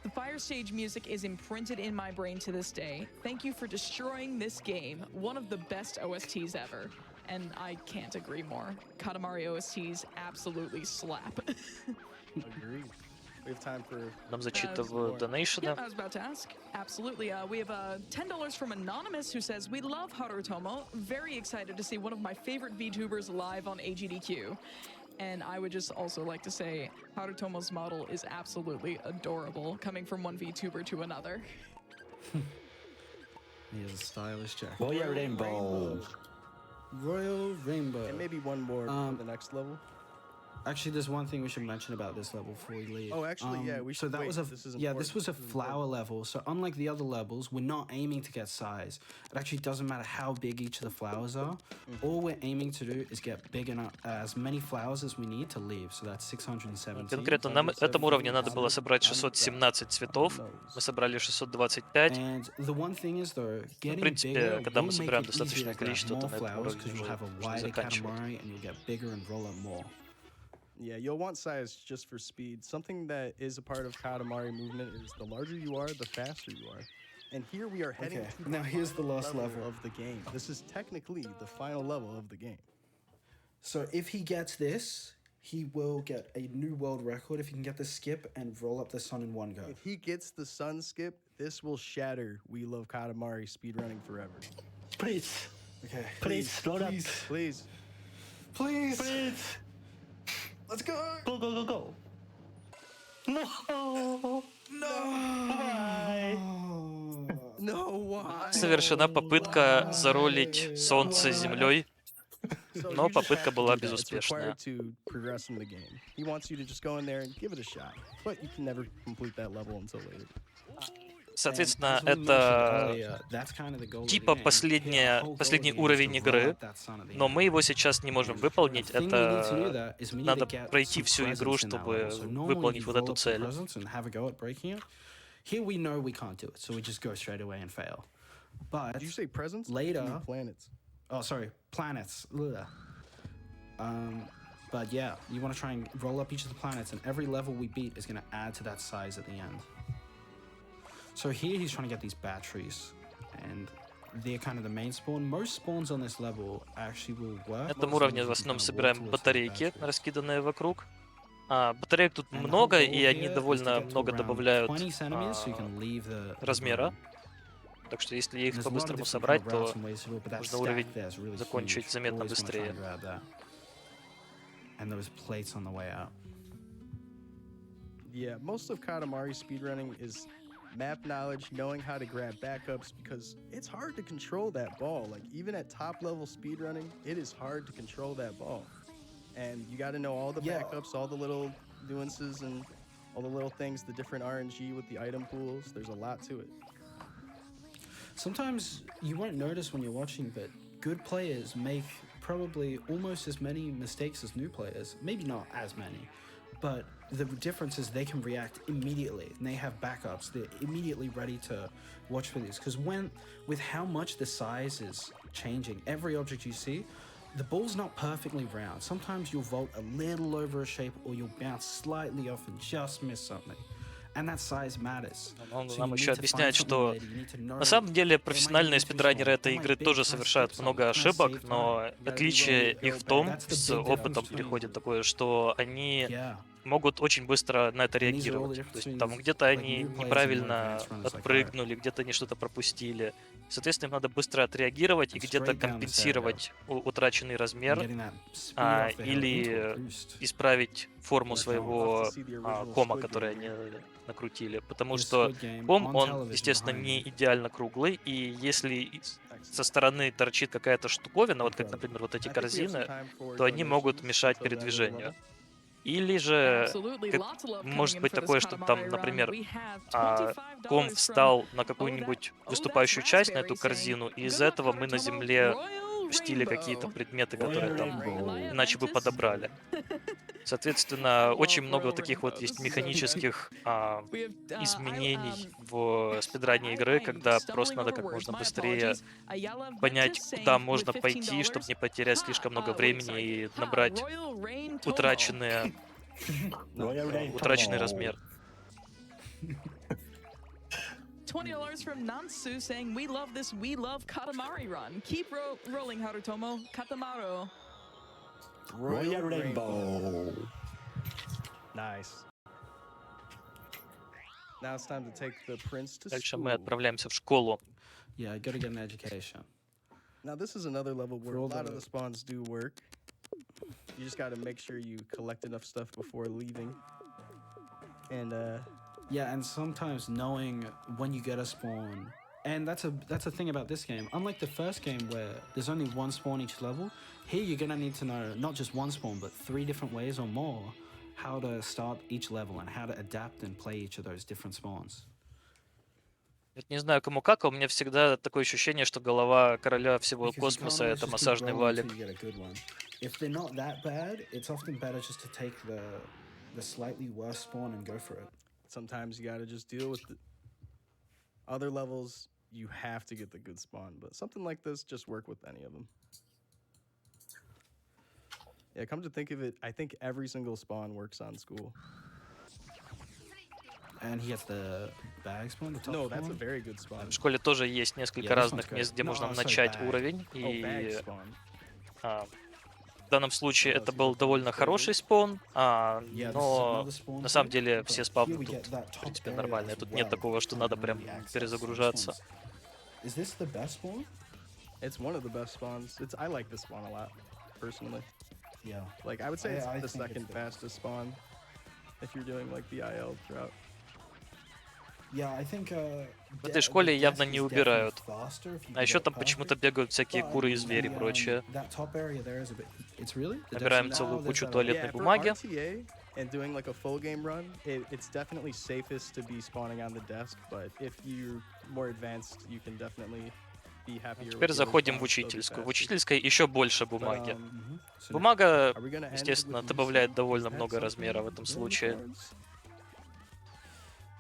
[SPEAKER 5] The fire stage music is imprinted in my brain to this day. Thank you for destroying this game, one of the best OSTs ever. And I can't agree more. Katamari OSTs absolutely slap.
[SPEAKER 1] Agreed. We have time for.
[SPEAKER 3] Нам зачитывают донейшены.
[SPEAKER 5] Yeah, I was about to ask. Absolutely. We have $10 from Anonymous who says, "We love Harutomo. Very excited to see one of my favorite VTubers live on AGDQ." And I would just also like to say, Harutomo's model is absolutely adorable, coming from one VTuber to another.
[SPEAKER 4] He has a stylish jacket.
[SPEAKER 2] Oh yeah, rainbow.
[SPEAKER 4] Royal rainbow.
[SPEAKER 1] And maybe one more for the next level.
[SPEAKER 4] Actually, there's one thing we should mention about this level before we leave.
[SPEAKER 1] Oh, actually, yeah, we
[SPEAKER 4] So
[SPEAKER 1] should
[SPEAKER 4] that
[SPEAKER 1] wait.
[SPEAKER 4] was a
[SPEAKER 1] This is
[SPEAKER 4] yeah, this
[SPEAKER 1] important.
[SPEAKER 4] was a
[SPEAKER 1] This is
[SPEAKER 4] flower level. So unlike the other levels, we're not aiming to get size. It actually doesn't matter how big each of the flowers are. All we're aiming to do is get big enough, as many flowers as we need to leave. So that's 617.
[SPEAKER 3] Конкретно на этом уровне надо было собрать 617 цветов. Мы собрали 625.
[SPEAKER 4] And the one thing is though, getting
[SPEAKER 3] принципе,
[SPEAKER 4] bigger
[SPEAKER 3] когда мы
[SPEAKER 4] will make
[SPEAKER 3] собираем
[SPEAKER 4] it
[SPEAKER 3] достаточное
[SPEAKER 4] easier to grab
[SPEAKER 3] количество,
[SPEAKER 4] more
[SPEAKER 3] то на этом
[SPEAKER 4] flowers
[SPEAKER 3] уровне
[SPEAKER 4] because you'll
[SPEAKER 3] уже
[SPEAKER 4] have a
[SPEAKER 3] нужно
[SPEAKER 4] wider
[SPEAKER 3] заканчивать.
[SPEAKER 4] Katamari and you'll get bigger and roll up more.
[SPEAKER 1] Yeah, you'll want size just for speed. Something that is a part of Katamari movement is the larger you are, the faster you are. And here we are heading
[SPEAKER 4] Okay,
[SPEAKER 1] to
[SPEAKER 4] now here's the last level
[SPEAKER 1] of the game. This is technically the final level of the game.
[SPEAKER 4] So if he gets this, he will get a new world record if he can get the skip and roll up the sun in one go.
[SPEAKER 1] If he gets the sun skip, this will shatter We Love Katamari speedrunning forever.
[SPEAKER 2] Please,
[SPEAKER 4] Okay.
[SPEAKER 2] please, roll up.
[SPEAKER 1] Please.
[SPEAKER 4] Please.
[SPEAKER 2] Please.
[SPEAKER 4] Let's go.
[SPEAKER 2] Go, go, go, go. No. Why?
[SPEAKER 1] No, why?
[SPEAKER 3] Совершена попытка заролить солнце землей,
[SPEAKER 1] So
[SPEAKER 3] но
[SPEAKER 1] you just
[SPEAKER 3] попытка
[SPEAKER 1] have to
[SPEAKER 3] была
[SPEAKER 1] do that. It's
[SPEAKER 3] безуспешная.
[SPEAKER 1] required to progress in the game. He wants you to just go in there and give it a shot, but you can never complete that level until later.
[SPEAKER 3] Соответственно,
[SPEAKER 4] As we mentioned
[SPEAKER 3] это
[SPEAKER 4] earlier, that's kind of the goal of the
[SPEAKER 3] типа
[SPEAKER 4] game.
[SPEAKER 3] последний уровень игры, но мы его сейчас не можем выполнить. Это надо пройти всю игру, чтобы выполнить вот эту цель.
[SPEAKER 4] Here we know we can't do it, so we just go straight away and fail. But
[SPEAKER 1] Did you say presents?
[SPEAKER 4] later-
[SPEAKER 1] You mean planets.
[SPEAKER 4] oh, sorry, planets. Ugh. But yeah, you want to try and roll up each of the planets, and every level we beat is going to add to that size at the end. So here he's trying to get these batteries, and they're kind of the main spawn. Most spawns on this level actually will work.
[SPEAKER 3] На этом
[SPEAKER 4] Most
[SPEAKER 3] уровне
[SPEAKER 4] of
[SPEAKER 3] в
[SPEAKER 4] them
[SPEAKER 3] основном
[SPEAKER 4] you can
[SPEAKER 3] собираем
[SPEAKER 4] walk towards the
[SPEAKER 3] батарейки,
[SPEAKER 4] battery.
[SPEAKER 3] раскиданные вокруг. Батареек тут
[SPEAKER 4] And the whole
[SPEAKER 3] много,
[SPEAKER 4] goal
[SPEAKER 3] и они
[SPEAKER 4] here is to
[SPEAKER 3] довольно
[SPEAKER 4] get to
[SPEAKER 3] много
[SPEAKER 4] around
[SPEAKER 3] добавляют
[SPEAKER 4] 20 centimeters so you can leave the
[SPEAKER 3] размера.
[SPEAKER 4] room.
[SPEAKER 3] Так что если их
[SPEAKER 4] There's a lot of
[SPEAKER 3] по-быстрому
[SPEAKER 4] different
[SPEAKER 3] собрать,
[SPEAKER 4] kind of
[SPEAKER 3] то
[SPEAKER 4] routes and ways to do it, but that
[SPEAKER 3] можно
[SPEAKER 4] stack
[SPEAKER 3] уровень
[SPEAKER 4] there is really
[SPEAKER 3] закончить
[SPEAKER 4] huge.
[SPEAKER 3] заметно
[SPEAKER 4] Always wanna try
[SPEAKER 3] быстрее.
[SPEAKER 4] and grab that. And those plates on the way out.
[SPEAKER 1] Yeah, most of Katamari speedrunning is map knowledge, knowing how to grab backups, because it's hard to control that ball. Like, even at top level speedrunning, it is hard to control that ball. And you got to know all the backups, all the little nuances, and all the little things, the different RNG with the item pools. There's a lot to it.
[SPEAKER 4] Sometimes you won't notice when you're watching, but good players make probably almost as many mistakes as new players. Maybe not as many, but the difference is they can react immediately and they have backups. They're immediately ready to watch for these. Because with how much the size is changing, every object you see, the ball's not perfectly round. Sometimes you'll vault a little over a shape or you'll bounce slightly off and just miss something. And that size matters.
[SPEAKER 3] Он нам еще объясняет, что на самом деле профессиональные спидранеры этой игры тоже совершают много ошибок, но отличие их в том, с опытом приходит такое, что они могут очень быстро на это реагировать. То есть там где-то они неправильно отпрыгнули, где-то они что-то пропустили. Соответственно, им надо быстро отреагировать и где-то компенсировать утраченный размер или исправить форму своего кома, который они накрутили. Потому что ком, он, естественно, не идеально круглый, и если со стороны торчит какая-то штуковина, вот как, например, вот эти корзины, то они могут мешать передвижению. Или же может быть такое, что там, например, ком встал на какую-нибудь выступающую часть, на эту корзину, и из-за этого мы на земле пустили какие-то предметы, которые там иначе бы подобрали. Соответственно, очень много вот таких вот есть механических изменений в спидране игры, когда просто надо как можно быстрее понять, куда можно пойти, чтобы не потерять слишком много времени и набрать утраченный размер.
[SPEAKER 5] $20 from Nansu saying, "We love this, we love Katamari run. Keep rolling, Harutomo. Katamaro."
[SPEAKER 2] Royal Rainbow.
[SPEAKER 1] Nice. Now it's time to take the prince to
[SPEAKER 3] Дальше
[SPEAKER 1] school.
[SPEAKER 3] мы отправляемся в школу.
[SPEAKER 4] Yeah, I gotta get an education.
[SPEAKER 1] Now this is another level where a lot of the spawns do work. You just gotta make sure you collect enough stuff before leaving. And
[SPEAKER 4] yeah, and sometimes knowing when you get a spawn, and that's a thing about this game. Unlike the first game where there's only one spawn each level, here you're gonna need to know not just one spawn, but 3 different ways or more how to start each level and how to adapt and play each of those different spawns.
[SPEAKER 3] Не знаю, кому как, а у меня всегда такое ощущение, что голова короля всего космоса — это массажный валик.
[SPEAKER 4] If they're not that bad, it's often better just to take the slightly worse spawn and go for it.
[SPEAKER 1] sometimes you gotta just deal with the other levels. You have to get the good spawn, but something like this, just work with any of them. Yeah, come to think of it, I think every single spawn works on school.
[SPEAKER 4] And he gets the bag spawn, the top
[SPEAKER 1] No,
[SPEAKER 4] spawn?
[SPEAKER 1] that's a very good spawn.
[SPEAKER 3] В школе тоже есть несколько разных мест, где можно начать уровень, и в данном случае это был довольно хороший спон, но на самом деле все спавны тут, в принципе, нормальные. Тут нет такого, что надо прям перезагружаться.
[SPEAKER 4] Is this the best spawn?
[SPEAKER 1] It's one of the best spawns. I like this spawn a lot, personally.
[SPEAKER 4] Yeah.
[SPEAKER 1] Like, I would say it's the second fastest spawn if you're doing like the IL route.
[SPEAKER 4] Yeah, I think,
[SPEAKER 3] В этой школе явно не убирают. А еще там почему-то бегают всякие куры и звери и прочее. Набираем целую кучу туалетной бумаги.
[SPEAKER 1] And doing like a full game run, it's definitely safest to be spawning on the desk, but if you're more advanced, you can definitely be happier.
[SPEAKER 3] Теперь заходим в учительскую. В учительской еще больше бумаги. Бумага, естественно, добавляет довольно много размера в этом случае.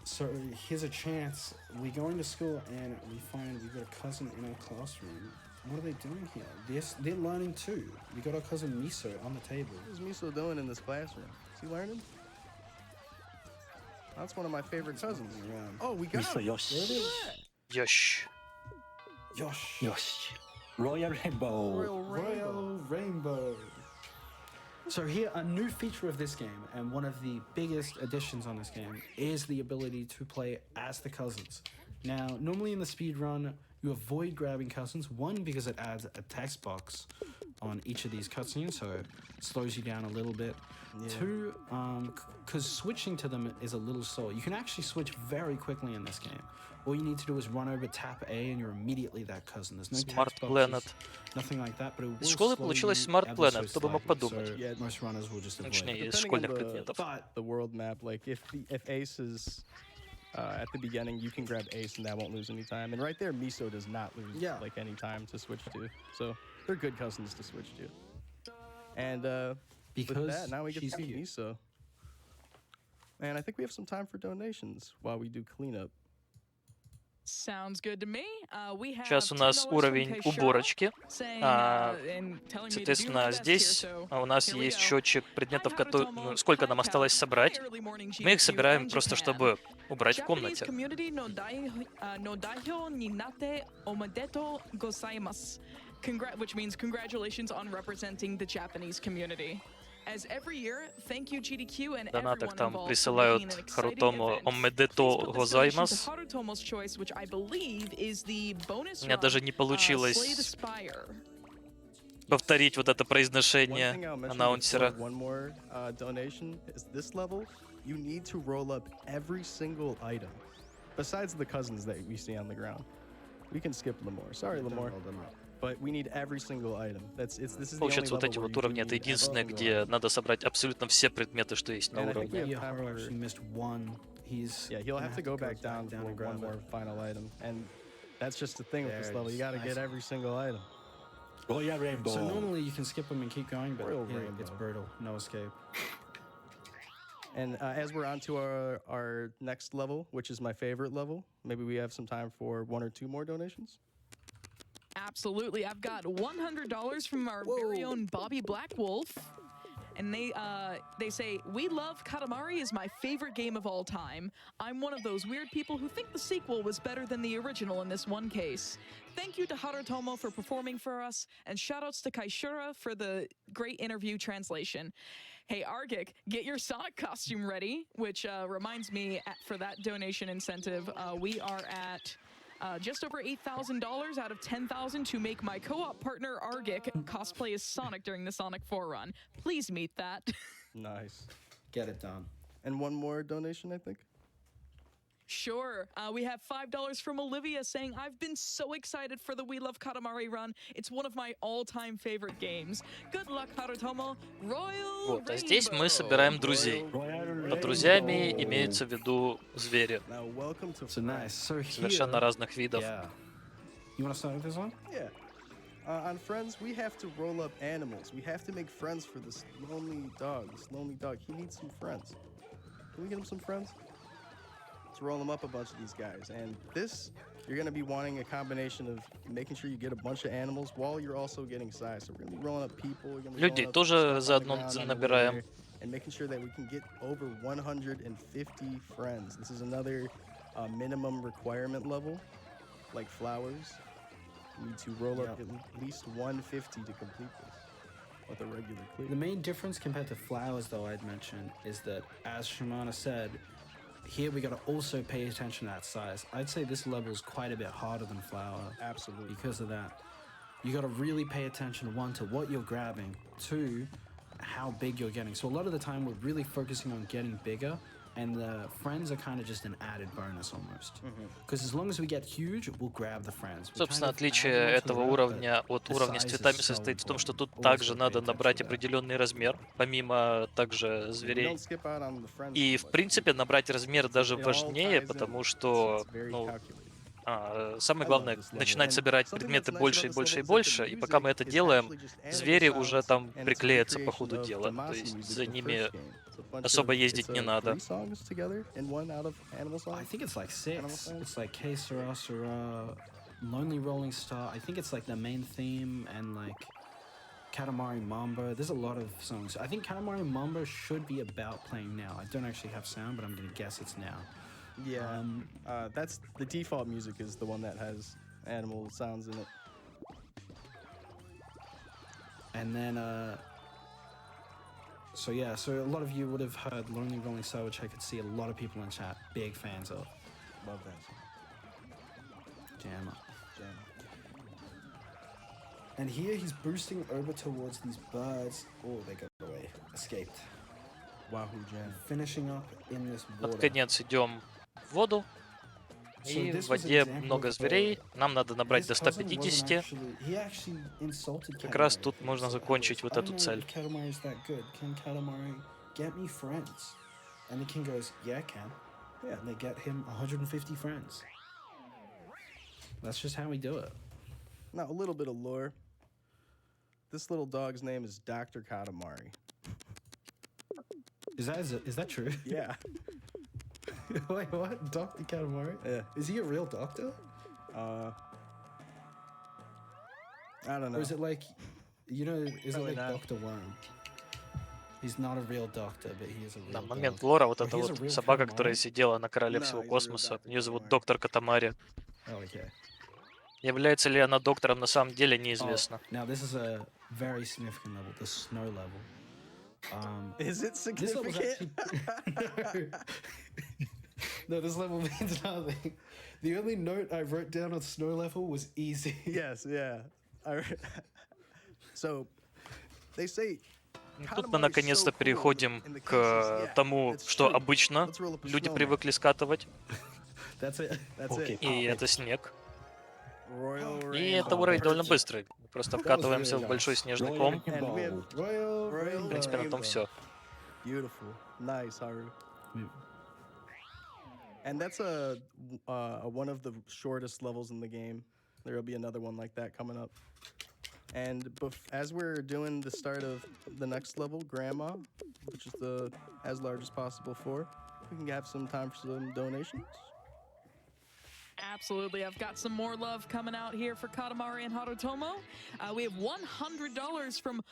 [SPEAKER 4] So here's a chance. We go into school and we find we've got a cousin in our classroom. What are they doing here? They're learning too. We got our cousin Miso on the table.
[SPEAKER 1] What is Miso doing in this classroom? Is he learning? That's one of my favorite cousins. Oh, we got him.
[SPEAKER 3] Yosh.
[SPEAKER 2] Royal Rainbow.
[SPEAKER 4] Royal Rainbow. So here, a new feature of this game, and one of the biggest additions on this game, is the ability to play as the cousins. Now, normally in the speedrun, you avoid grabbing cousins. One, because it adds a text box on each of these cutscenes, so it slows you down a little bit.
[SPEAKER 1] Yeah.
[SPEAKER 4] Two, because switching to them is a little slow. You can actually switch very quickly in this game. All you need to do is run over, tap A, and you're immediately that cousin. There's no
[SPEAKER 3] Smart
[SPEAKER 4] text boxes,
[SPEAKER 3] Planet.
[SPEAKER 4] nothing like that, but it will
[SPEAKER 3] Из школы
[SPEAKER 4] slow
[SPEAKER 3] получилась
[SPEAKER 4] you
[SPEAKER 3] Smart
[SPEAKER 4] ever
[SPEAKER 3] Planet,
[SPEAKER 4] so
[SPEAKER 3] кто бы мог
[SPEAKER 4] slightly,
[SPEAKER 3] подумать.
[SPEAKER 4] so
[SPEAKER 1] Yeah.
[SPEAKER 4] most runners will just avoid
[SPEAKER 3] Точнее,
[SPEAKER 4] it.
[SPEAKER 3] из
[SPEAKER 1] Depending on
[SPEAKER 3] школьных
[SPEAKER 1] the-
[SPEAKER 3] предметов.
[SPEAKER 4] But
[SPEAKER 1] The world map, like if Ace is at the beginning, you can grab Ace and that won't lose any time. And right there, Miso does not lose
[SPEAKER 4] Yeah.
[SPEAKER 1] like any time to switch to. So they're good cousins to switch to. And with
[SPEAKER 4] because
[SPEAKER 1] that, now we get
[SPEAKER 4] she's
[SPEAKER 1] to meet
[SPEAKER 4] cute.
[SPEAKER 1] Miso. And I think we have some time for donations while we do cleanup.
[SPEAKER 5] Sounds good to me. We have
[SPEAKER 3] Сейчас у нас
[SPEAKER 5] $10 from
[SPEAKER 3] уровень
[SPEAKER 5] Kaishara
[SPEAKER 3] уборочки.
[SPEAKER 5] saying,
[SPEAKER 3] А,
[SPEAKER 5] and telling me to do
[SPEAKER 3] Соответственно,
[SPEAKER 5] my best here,
[SPEAKER 3] здесь
[SPEAKER 5] so
[SPEAKER 3] у нас
[SPEAKER 5] here we
[SPEAKER 3] есть
[SPEAKER 5] go.
[SPEAKER 3] счетчик
[SPEAKER 5] Hi,
[SPEAKER 3] предметов,
[SPEAKER 5] Harutomo.
[SPEAKER 3] сколько
[SPEAKER 5] Hi,
[SPEAKER 3] нам
[SPEAKER 5] Cal.
[SPEAKER 3] осталось собрать.
[SPEAKER 5] Hi, early morning
[SPEAKER 3] Мы их
[SPEAKER 5] GDQ
[SPEAKER 3] собираем
[SPEAKER 5] and
[SPEAKER 3] просто,
[SPEAKER 5] Japan.
[SPEAKER 3] чтобы убрать в
[SPEAKER 5] Japanese
[SPEAKER 3] комнате.
[SPEAKER 5] community no daihyo ni nate omedetou gozaimasu. Which means congratulations on representing the Japanese community. As every year, thank you GDQ and
[SPEAKER 3] В донатах
[SPEAKER 5] everyone
[SPEAKER 3] там
[SPEAKER 5] involved for
[SPEAKER 3] присылают
[SPEAKER 5] making an exciting
[SPEAKER 3] Харутому
[SPEAKER 5] event.
[SPEAKER 3] омедето
[SPEAKER 5] Please put this donation to
[SPEAKER 3] гозаймас.
[SPEAKER 5] Harutomo's choice, which I believe is the bonus
[SPEAKER 3] У меня
[SPEAKER 5] run,
[SPEAKER 3] даже не
[SPEAKER 5] Slay the
[SPEAKER 3] получилось
[SPEAKER 5] Spire.
[SPEAKER 3] повторить вот это
[SPEAKER 1] One
[SPEAKER 3] произношение
[SPEAKER 1] thing I'll mention
[SPEAKER 3] аннаунсера.
[SPEAKER 1] before one more donation is this level, you need to roll up every single item, besides the cousins that we see on the ground. We can skip Lemore. Sorry,
[SPEAKER 4] Don't
[SPEAKER 1] Lemore.
[SPEAKER 4] roll them up.
[SPEAKER 1] But we need every single item. This is the only
[SPEAKER 3] Получается, вот
[SPEAKER 1] level
[SPEAKER 3] эти
[SPEAKER 1] where
[SPEAKER 3] вот
[SPEAKER 1] you do
[SPEAKER 3] уровни — это
[SPEAKER 1] need every
[SPEAKER 3] единственное,
[SPEAKER 1] single
[SPEAKER 3] где
[SPEAKER 1] item.
[SPEAKER 3] надо собрать абсолютно все предметы, что есть на
[SPEAKER 1] And I think
[SPEAKER 3] уровне.
[SPEAKER 1] we
[SPEAKER 4] Yeah,
[SPEAKER 1] have time
[SPEAKER 4] Haru
[SPEAKER 1] for-
[SPEAKER 4] actually missed one. He's
[SPEAKER 1] Yeah, he'll
[SPEAKER 4] gonna
[SPEAKER 1] have to go back
[SPEAKER 4] go
[SPEAKER 1] down for
[SPEAKER 4] and
[SPEAKER 1] one
[SPEAKER 4] grab
[SPEAKER 1] more
[SPEAKER 4] it.
[SPEAKER 1] final item. And that's just the thing with this
[SPEAKER 4] There it
[SPEAKER 1] level. You
[SPEAKER 4] is.
[SPEAKER 1] got to
[SPEAKER 4] Nice.
[SPEAKER 1] get every single item.
[SPEAKER 2] Royal Rainbow.
[SPEAKER 4] So normally you can skip them and keep going, but
[SPEAKER 1] Royal
[SPEAKER 4] yeah,
[SPEAKER 1] Rainbow.
[SPEAKER 4] it's brutal. No escape.
[SPEAKER 1] And as we're on to our next level, which is my favorite level, maybe we have some time for one or two more donations.
[SPEAKER 5] Absolutely. I've got $100 from our very own Bobby Blackwolf. And they say, we love Katamari is my favorite game of all time. I'm one of those weird people who think the sequel was better than the original in this one case. Thank you to Harutomo for performing for us, and shoutouts to Kaishura for the great interview translation. Hey, Argic, get your Sonic costume ready, which reminds me, for that donation incentive, we are at just over $8,000 out of $10,000 to make my co-op partner Argic cosplay as Sonic during the Sonic 4 run. Please meet that.
[SPEAKER 1] Nice.
[SPEAKER 4] Get it done.
[SPEAKER 1] And one more donation, I think.
[SPEAKER 5] Sure. We have $5 from Olivia saying, I've been so excited for the We Love Katamari run. It's one of my all-time favorite games. Good luck, Harutomo. Royal
[SPEAKER 3] Вот, а здесь мы
[SPEAKER 5] Rainbow.
[SPEAKER 3] собираем друзей.
[SPEAKER 2] Royal
[SPEAKER 3] Под друзьями
[SPEAKER 2] Rainbow.
[SPEAKER 3] имеются в виду звери,
[SPEAKER 1] Now, welcome to
[SPEAKER 4] So nice. So here,
[SPEAKER 3] совершенно разных видов.
[SPEAKER 4] yeah. You want to start with this one?
[SPEAKER 1] Yeah. On Friends, we have to roll up animals. We have to make friends for this lonely dog. This lonely dog, he needs some friends. Can we get him some friends? Let's roll them up a bunch of these guys. And this, you're going to be wanting a combination of making sure you get a bunch of animals while you're also getting size. So we're going to be rolling up people. We're gonna be
[SPEAKER 3] Людей
[SPEAKER 1] rolling up
[SPEAKER 3] тоже
[SPEAKER 1] stuff on the
[SPEAKER 3] заодно
[SPEAKER 1] ground, on the
[SPEAKER 3] набираем.
[SPEAKER 1] way there, and making sure that we can get over 150 friends. This is another minimum requirement level, like flowers. You need to roll up at least 150 to complete this with a regular clear.
[SPEAKER 4] The main difference compared to flowers, though, I'd mention, is that, as Shimana said, here we got to also pay attention to that size. I'd say this level is quite a bit harder than flower.
[SPEAKER 1] Absolutely.
[SPEAKER 4] Because of that. You got to really pay attention, one, to what you're grabbing, two, how big you're getting. So a lot of the time we're really focusing on getting bigger, and the friends are kind of just an added bonus almost. Because as long as we get huge, we'll grab the friends. We
[SPEAKER 3] Собственно,
[SPEAKER 4] kind of
[SPEAKER 3] отличие
[SPEAKER 4] add on to
[SPEAKER 3] этого
[SPEAKER 4] that,
[SPEAKER 3] уровня
[SPEAKER 4] but
[SPEAKER 3] от
[SPEAKER 4] the
[SPEAKER 3] уровня с
[SPEAKER 4] size is
[SPEAKER 3] цветами
[SPEAKER 4] so
[SPEAKER 3] состоит в том, что тут
[SPEAKER 4] important. Always
[SPEAKER 3] также
[SPEAKER 4] gotta pay
[SPEAKER 3] надо
[SPEAKER 4] attention
[SPEAKER 3] набрать
[SPEAKER 4] to that.
[SPEAKER 3] определенный размер, помимо также
[SPEAKER 1] We
[SPEAKER 3] зверей.
[SPEAKER 1] don't skip out on the friends
[SPEAKER 3] И,
[SPEAKER 1] too
[SPEAKER 3] в
[SPEAKER 1] much.
[SPEAKER 3] принципе, набрать размер даже
[SPEAKER 1] It all
[SPEAKER 3] важнее,
[SPEAKER 1] ties in.
[SPEAKER 3] потому
[SPEAKER 1] It's
[SPEAKER 3] что,
[SPEAKER 1] very
[SPEAKER 3] ну,
[SPEAKER 1] calculated.
[SPEAKER 3] самое
[SPEAKER 1] I love
[SPEAKER 3] главное,
[SPEAKER 1] this level.
[SPEAKER 3] начинать
[SPEAKER 1] And
[SPEAKER 3] собирать
[SPEAKER 1] something
[SPEAKER 3] предметы
[SPEAKER 1] that's nice
[SPEAKER 3] больше и
[SPEAKER 1] about this
[SPEAKER 3] больше и
[SPEAKER 1] level is that the
[SPEAKER 3] больше, и пока мы это
[SPEAKER 1] music is
[SPEAKER 3] делаем,
[SPEAKER 1] actually just animal
[SPEAKER 3] звери уже
[SPEAKER 1] sounds,
[SPEAKER 3] там
[SPEAKER 1] and it's a
[SPEAKER 3] приклеятся по
[SPEAKER 1] recreation
[SPEAKER 3] ходу
[SPEAKER 1] of
[SPEAKER 3] дела, то
[SPEAKER 1] Tamasi
[SPEAKER 3] есть
[SPEAKER 1] music,
[SPEAKER 3] за
[SPEAKER 1] the
[SPEAKER 3] ними
[SPEAKER 1] first game. It's a bunch
[SPEAKER 3] особо
[SPEAKER 1] of-
[SPEAKER 3] ездить
[SPEAKER 1] it's,
[SPEAKER 3] не надо.
[SPEAKER 1] 3 songs together in one out of animal songs.
[SPEAKER 4] I think it's like
[SPEAKER 1] Animal
[SPEAKER 4] 6.
[SPEAKER 1] Sounds?
[SPEAKER 4] It's like K Sura Sura, Lonely Rolling Star. I think it's like the main theme and like Katamari Mambo. There's a lot of songs. I think Katamari Mambo should be about playing now. I don't actually have sound, but I'm gonna guess it's now.
[SPEAKER 1] Yeah, that's the default music is the one that has animal sounds in it.
[SPEAKER 4] And then so yeah, so a lot of you would have heard Lonely Rolling Star, which I could see a lot of people in chat big fans of.
[SPEAKER 1] Love that song.
[SPEAKER 4] Jam up.
[SPEAKER 1] Jam.
[SPEAKER 4] And here he's boosting over towards these birds. Oh, they got away. Escaped.
[SPEAKER 1] Wahoo Jam.
[SPEAKER 4] Finishing up in this
[SPEAKER 3] Под
[SPEAKER 4] water.
[SPEAKER 3] конец идем в воду. И в воде много зверей. Нам надо набрать до 150. Как раз тут можно закончить вот эту цель.
[SPEAKER 4] And the king goes, yeah, I can. Yeah, and they get him 150 friends. That's just how we do it.
[SPEAKER 1] Now, a little bit of lore. This little dog's name is Dr. Katamari.
[SPEAKER 4] Is that true?
[SPEAKER 1] Yeah.
[SPEAKER 4] Wait, what? Dr. Katamari?
[SPEAKER 1] Yeah.
[SPEAKER 4] Is he a real doctor?
[SPEAKER 1] I don't know.
[SPEAKER 4] Or is it like, you know, is
[SPEAKER 1] Probably
[SPEAKER 4] it like
[SPEAKER 1] not.
[SPEAKER 4] Dr. Worm? He's not a real doctor, but he is a real
[SPEAKER 3] На
[SPEAKER 4] dog.
[SPEAKER 3] момент лора вот
[SPEAKER 4] Oh,
[SPEAKER 3] эта
[SPEAKER 4] he's a
[SPEAKER 3] вот
[SPEAKER 4] real
[SPEAKER 3] собака,
[SPEAKER 4] Katamari?
[SPEAKER 3] которая сидела на короле
[SPEAKER 1] No,
[SPEAKER 3] всего
[SPEAKER 1] he's a real
[SPEAKER 3] космоса,
[SPEAKER 1] Dr.
[SPEAKER 3] ее зовут
[SPEAKER 1] Katamari.
[SPEAKER 3] доктор Катамари.
[SPEAKER 4] Oh, okay.
[SPEAKER 3] Является ли она доктором на самом деле, неизвестно.
[SPEAKER 4] Now this is a very significant level, the snow level.
[SPEAKER 1] Is it
[SPEAKER 4] This level's
[SPEAKER 1] significant?
[SPEAKER 4] actually... No, this level means nothing. The only note I wrote down on snow level was easy.
[SPEAKER 1] Yes, yeah. So, they say...
[SPEAKER 3] Тут мы наконец-то переходим к тому, что обычно люди привыкли скатывать,
[SPEAKER 4] That's it.
[SPEAKER 1] That's it.
[SPEAKER 3] и это снег.
[SPEAKER 1] Royal
[SPEAKER 3] И
[SPEAKER 1] Rainbow.
[SPEAKER 3] это уровень довольно быстрый. Мы просто вкатываемся в большой снежный ком.
[SPEAKER 1] And we have
[SPEAKER 4] Royal
[SPEAKER 3] В принципе, на том все.
[SPEAKER 1] Beautiful. Nice, Haru.
[SPEAKER 4] Mm.
[SPEAKER 1] And that's one of the shortest levels in the game. There will be another one like that coming up. And as we're doing the start of the next level, Grandma, which is the as large as possible floor, we can have some time for some donations.
[SPEAKER 5] Absolutely. I've got some more love coming out here for Katamari and Harutomo. We have $100 from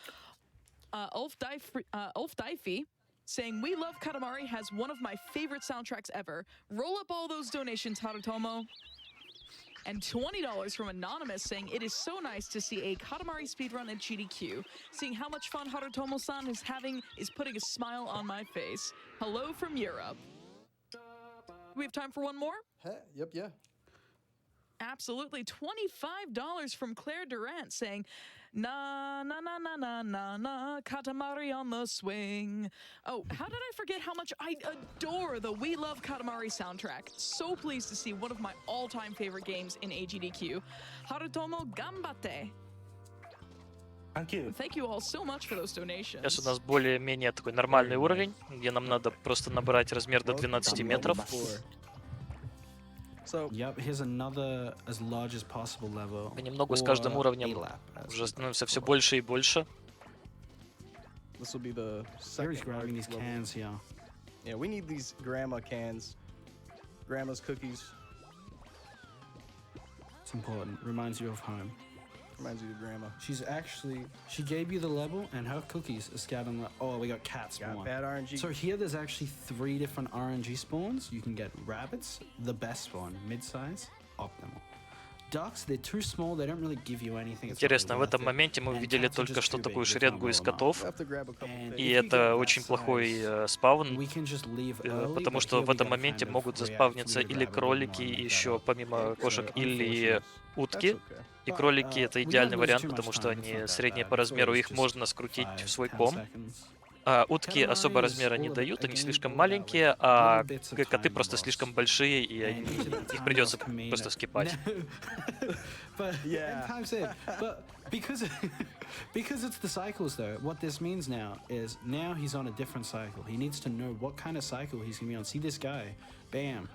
[SPEAKER 5] Ulf Difey saying, "We love Katamari, has one of my favorite soundtracks ever. Roll up all those donations, Harutomo." And $20 from Anonymous saying, "It is so nice to see a Katamari speedrun at GDQ. Seeing how much fun Harutomo-san is having is putting a smile on my face. Hello from Europe." Do we have time for one more?
[SPEAKER 1] Yep, yeah.
[SPEAKER 5] Absolutely. $25 from Claire Durant saying, "Na na na na na na na, Katamari on the swing." Oh, how did I forget how much I adore the We Love Katamari soundtrack. So pleased to see one of my all-time favorite games in AGDQ. Harutomo Gambate.
[SPEAKER 2] Thank you.
[SPEAKER 5] Thank you all so much for those donations.
[SPEAKER 3] Сейчас у нас более-менее такой нормальный уровень, где нам надо просто набрать размер до 12 метров.
[SPEAKER 1] So,
[SPEAKER 4] Yep, here's another as large as possible level.
[SPEAKER 3] Понемногу с каждым
[SPEAKER 4] Or
[SPEAKER 3] уровнем
[SPEAKER 4] A-lap, as
[SPEAKER 3] уже
[SPEAKER 4] it's
[SPEAKER 3] становится все
[SPEAKER 4] called.
[SPEAKER 3] больше и больше.
[SPEAKER 1] this will be the
[SPEAKER 4] Here he's
[SPEAKER 1] second
[SPEAKER 4] grabbing these
[SPEAKER 1] level.
[SPEAKER 4] cans here.
[SPEAKER 1] Yeah, we need these grandma cans. Grandma's cookies.
[SPEAKER 4] It's important. Reminds you of home.
[SPEAKER 1] Reminds you of grandma.
[SPEAKER 4] She gave you the level and her cookies are scattered on the... Oh, we got cat spawn.
[SPEAKER 1] Got bad RNG.
[SPEAKER 4] So here there's actually 3 different RNG spawns. You can get rabbits, the best spawn, mid-size, optimal. Ducks, they're too small, they don't really give you anything. It's not
[SPEAKER 3] Интересно, в
[SPEAKER 4] really
[SPEAKER 3] этом
[SPEAKER 4] worth it.
[SPEAKER 3] моменте мы
[SPEAKER 4] And
[SPEAKER 3] увидели
[SPEAKER 4] cats are
[SPEAKER 3] только
[SPEAKER 4] just
[SPEAKER 3] что
[SPEAKER 4] too
[SPEAKER 3] такую
[SPEAKER 4] big, they
[SPEAKER 3] шеренгу
[SPEAKER 4] can't
[SPEAKER 3] из
[SPEAKER 4] roll them up.
[SPEAKER 3] котов,
[SPEAKER 1] We'll have to grab a couple
[SPEAKER 4] And
[SPEAKER 1] things.
[SPEAKER 3] и
[SPEAKER 4] if you
[SPEAKER 3] это
[SPEAKER 4] get
[SPEAKER 3] очень
[SPEAKER 4] that
[SPEAKER 3] плохой
[SPEAKER 4] size,
[SPEAKER 3] спаун,
[SPEAKER 4] we can just leave early,
[SPEAKER 3] потому
[SPEAKER 4] but
[SPEAKER 3] что
[SPEAKER 4] here
[SPEAKER 3] в
[SPEAKER 4] we
[SPEAKER 3] этом
[SPEAKER 4] gotta
[SPEAKER 3] моменте
[SPEAKER 4] kind of
[SPEAKER 3] могут
[SPEAKER 4] react
[SPEAKER 3] заспавниться
[SPEAKER 4] for you to
[SPEAKER 3] или
[SPEAKER 4] grab it,
[SPEAKER 3] кролики,
[SPEAKER 4] we
[SPEAKER 3] и
[SPEAKER 4] don't
[SPEAKER 3] еще
[SPEAKER 4] wanna make that
[SPEAKER 3] помимо
[SPEAKER 4] up.
[SPEAKER 3] кошек,
[SPEAKER 4] So,
[SPEAKER 3] или
[SPEAKER 4] unfortunately,
[SPEAKER 3] утки.
[SPEAKER 1] That's okay.
[SPEAKER 3] И
[SPEAKER 4] But,
[SPEAKER 3] кролики это
[SPEAKER 4] we
[SPEAKER 3] идеальный
[SPEAKER 4] don't lose
[SPEAKER 3] вариант,
[SPEAKER 4] too much
[SPEAKER 3] потому что
[SPEAKER 4] time, it's
[SPEAKER 3] они
[SPEAKER 4] not that
[SPEAKER 3] средние
[SPEAKER 4] bad.
[SPEAKER 3] по
[SPEAKER 4] It's
[SPEAKER 3] размеру,
[SPEAKER 4] always
[SPEAKER 3] их
[SPEAKER 4] just
[SPEAKER 3] можно скрутить в
[SPEAKER 4] 5-10
[SPEAKER 3] свой ком.
[SPEAKER 4] seconds.
[SPEAKER 3] А утки особо
[SPEAKER 4] Katamari is
[SPEAKER 3] размера не
[SPEAKER 4] all of-
[SPEAKER 3] дают, они
[SPEAKER 4] again,
[SPEAKER 3] слишком
[SPEAKER 4] all about,
[SPEAKER 3] маленькие,
[SPEAKER 4] like,
[SPEAKER 3] а
[SPEAKER 4] little bits of
[SPEAKER 3] коты
[SPEAKER 4] time
[SPEAKER 3] просто
[SPEAKER 4] lost.
[SPEAKER 3] слишком большие, и
[SPEAKER 4] And each of the
[SPEAKER 3] их
[SPEAKER 4] time
[SPEAKER 3] придется
[SPEAKER 4] loss can mean
[SPEAKER 3] просто
[SPEAKER 4] that-
[SPEAKER 3] скипать.
[SPEAKER 4] But
[SPEAKER 1] Yeah.
[SPEAKER 4] and times it. But because it's the cycles though, what this means now is now he's on a different cycle. He needs to know what kind of cycle he's gonna be on. See this guy, bam.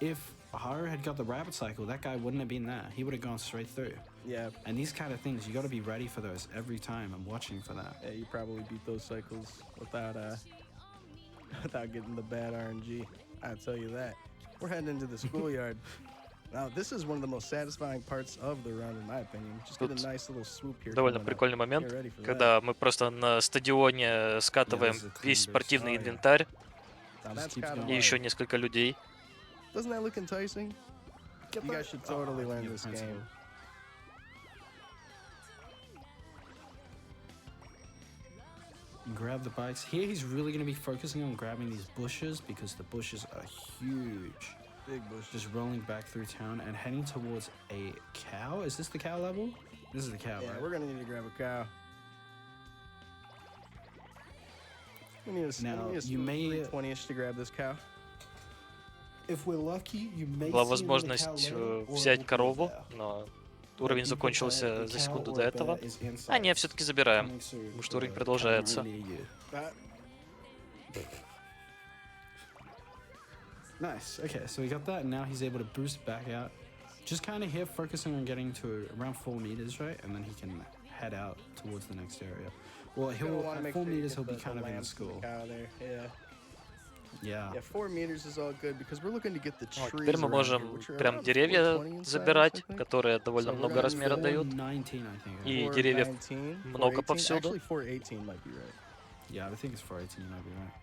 [SPEAKER 4] If Haru had got the rabbit cycle, that guy wouldn't have been there. He would have gone straight through.
[SPEAKER 1] Yeah,
[SPEAKER 4] And these kind of things, you got to be ready for those every time. I'm watching for that.
[SPEAKER 1] yeah, you probably beat those cycles without without getting the bad RNG. I'll tell you that. We're heading into the schoolyard. Now, this is one of the most satisfying parts of the run, in my opinion. Just get a
[SPEAKER 3] Тут
[SPEAKER 1] nice little swoop here.
[SPEAKER 3] Довольно
[SPEAKER 1] coming up.
[SPEAKER 3] прикольный момент,
[SPEAKER 1] Get ready for that.
[SPEAKER 3] когда мы просто на стадионе скатываем
[SPEAKER 4] Yeah, this is a
[SPEAKER 3] весь
[SPEAKER 4] clean
[SPEAKER 3] спортивный
[SPEAKER 1] base. Oh, yeah.
[SPEAKER 3] инвентарь
[SPEAKER 1] Now,
[SPEAKER 4] Just
[SPEAKER 1] that's
[SPEAKER 4] keeps
[SPEAKER 1] Katamari.
[SPEAKER 3] и еще несколько людей.
[SPEAKER 1] Doesn't that look enticing? You guys should totally learn
[SPEAKER 4] yeah,
[SPEAKER 1] this
[SPEAKER 4] principle.
[SPEAKER 1] game.
[SPEAKER 4] And grab the bikes. Here he's really going to be focusing on grabbing these bushes because the bushes are huge.
[SPEAKER 1] Big bush.
[SPEAKER 4] Just rolling back through town and heading towards a cow. Is this the cow level? This is the cow,
[SPEAKER 1] Yeah,
[SPEAKER 4] right?
[SPEAKER 1] we're gonna need to grab a cow. We need a,
[SPEAKER 4] Now,
[SPEAKER 1] we need a
[SPEAKER 4] you may-
[SPEAKER 1] 20-ish to grab this cow.
[SPEAKER 4] If we're lucky, you may
[SPEAKER 3] Была
[SPEAKER 4] see another
[SPEAKER 3] возможность
[SPEAKER 4] cow later, or it
[SPEAKER 3] взять
[SPEAKER 4] will be
[SPEAKER 3] корову,
[SPEAKER 4] there.
[SPEAKER 3] но
[SPEAKER 4] But
[SPEAKER 3] уровень
[SPEAKER 4] be
[SPEAKER 3] закончился
[SPEAKER 4] prepared, a
[SPEAKER 3] за
[SPEAKER 4] cow
[SPEAKER 3] секунду
[SPEAKER 4] or
[SPEAKER 3] до
[SPEAKER 4] a
[SPEAKER 3] этого.
[SPEAKER 4] bear is inside,
[SPEAKER 3] А не, все-таки забираем,
[SPEAKER 4] coming soon
[SPEAKER 3] потому что
[SPEAKER 4] to
[SPEAKER 3] уровень
[SPEAKER 4] a
[SPEAKER 3] продолжается.
[SPEAKER 4] Katamari near you.
[SPEAKER 1] Ah,
[SPEAKER 4] Nice. Okay, so we got that, and now he's able to boost back out. Just kind of here, focusing on getting to around 4 meters, right? And then he can head out towards the next area. Well,
[SPEAKER 1] gonna
[SPEAKER 4] he'll
[SPEAKER 1] wanna
[SPEAKER 4] at
[SPEAKER 1] make
[SPEAKER 4] 4
[SPEAKER 1] sure you
[SPEAKER 4] meters,
[SPEAKER 1] get
[SPEAKER 4] he'll be
[SPEAKER 1] the
[SPEAKER 4] kind of in the
[SPEAKER 1] lambs and the
[SPEAKER 4] school.
[SPEAKER 1] cow there. Yeah.
[SPEAKER 4] Yeah.
[SPEAKER 1] Yeah, 4 meters is all good because we're looking to get the
[SPEAKER 3] Вот,
[SPEAKER 1] trees
[SPEAKER 3] теперь мы
[SPEAKER 1] around here,
[SPEAKER 3] можем
[SPEAKER 1] which are
[SPEAKER 3] прям
[SPEAKER 1] around
[SPEAKER 3] деревья
[SPEAKER 1] 420 in size,
[SPEAKER 3] забирать,
[SPEAKER 1] I think.
[SPEAKER 3] которые довольно
[SPEAKER 1] So we're
[SPEAKER 3] много
[SPEAKER 1] gonna
[SPEAKER 3] размера
[SPEAKER 1] need
[SPEAKER 3] дают.
[SPEAKER 4] 419, I think.
[SPEAKER 3] И
[SPEAKER 1] 419,
[SPEAKER 3] деревьев
[SPEAKER 1] 418.
[SPEAKER 3] много повсюду.
[SPEAKER 1] Actually, 418 might be right.
[SPEAKER 4] Yeah, I think it's 418, you might be right.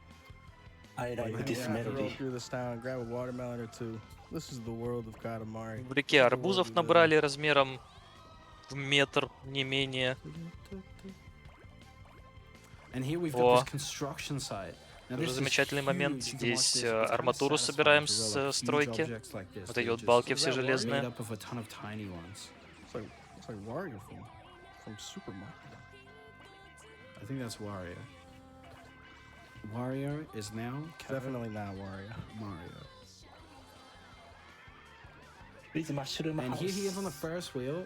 [SPEAKER 2] I
[SPEAKER 1] But
[SPEAKER 2] like this
[SPEAKER 1] yeah, have to roll
[SPEAKER 2] melody.
[SPEAKER 1] through this town, grab a watermelon or two. This is the world of Katamari.
[SPEAKER 3] В реке арбузов набрали размером в метр, не менее.
[SPEAKER 4] And here we've
[SPEAKER 3] О.
[SPEAKER 4] got this construction site. Now,
[SPEAKER 3] Тоже
[SPEAKER 4] this is
[SPEAKER 3] замечательный момент.
[SPEAKER 4] huge. You can watch
[SPEAKER 3] Здесь
[SPEAKER 4] this. It's kinda
[SPEAKER 3] арматуру
[SPEAKER 4] satisfying
[SPEAKER 3] собираем
[SPEAKER 4] to roll
[SPEAKER 3] с
[SPEAKER 4] up huge
[SPEAKER 3] стройки.
[SPEAKER 4] objects like this.
[SPEAKER 3] Вот эти
[SPEAKER 4] They're
[SPEAKER 3] вот
[SPEAKER 4] just
[SPEAKER 3] балки все
[SPEAKER 1] Is that
[SPEAKER 4] made
[SPEAKER 3] железные.
[SPEAKER 4] up of a ton of tiny ones.
[SPEAKER 1] It's like Wario from Super Mario.
[SPEAKER 4] I think that's Wario. Wario is now
[SPEAKER 1] Definitely not Wario.
[SPEAKER 4] Mario.
[SPEAKER 2] With mushroom
[SPEAKER 4] And
[SPEAKER 2] house.
[SPEAKER 4] here he is on the Ferris wheel.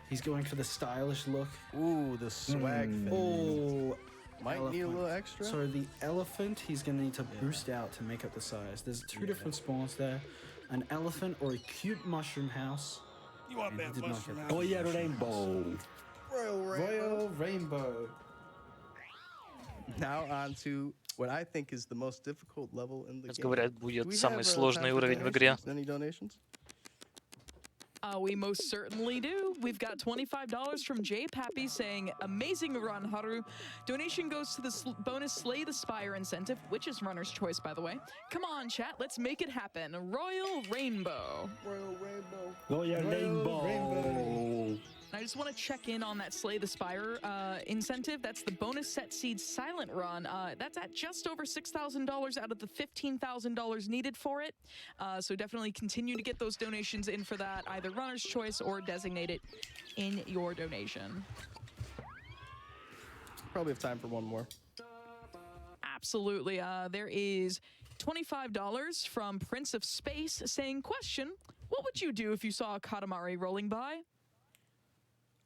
[SPEAKER 4] He's going for the stylish look.
[SPEAKER 1] Ooh, the swag fit.
[SPEAKER 4] Oh,
[SPEAKER 1] Might need a little extra.
[SPEAKER 4] So the elephant, he's gonna need to boost out to make up the size. There's two different spawns there. An elephant or a cute mushroom house.
[SPEAKER 1] You want
[SPEAKER 4] And he
[SPEAKER 1] that
[SPEAKER 4] did not
[SPEAKER 1] mushroom
[SPEAKER 4] get
[SPEAKER 1] house?
[SPEAKER 2] Oh yeah, rainbow.
[SPEAKER 1] Royal Rainbow.
[SPEAKER 4] Royal Rainbow.
[SPEAKER 1] Now on to what I think is the most difficult level in the
[SPEAKER 3] Как
[SPEAKER 1] game.
[SPEAKER 3] говорят,
[SPEAKER 1] Do
[SPEAKER 3] будет
[SPEAKER 1] we
[SPEAKER 3] самый
[SPEAKER 1] have,
[SPEAKER 3] сложный
[SPEAKER 1] time for
[SPEAKER 3] уровень в игре.
[SPEAKER 1] donations? Any donations?
[SPEAKER 5] We most certainly do. We've got $25 from Jay Pappy saying, amazing run, Haru. Donation goes to the bonus Slay the Spire incentive, which is runner's choice, by the way. Come on, chat, let's make it happen. Royal Rainbow.
[SPEAKER 1] Royal Rainbow.
[SPEAKER 2] Oh yeah,
[SPEAKER 4] Rainbow.
[SPEAKER 2] rainbow.
[SPEAKER 5] I just want to check in on that Slay the Spire incentive. That's the bonus set seed silent run. That's at just over $6,000 out of the $15,000 needed for it. So definitely continue to get those donations in for that, either runner's choice or designate it in your donation.
[SPEAKER 1] Probably have time for one more.
[SPEAKER 5] Absolutely. There is $25 from Prince of Space saying, question, what would you do if you saw a Katamari rolling by?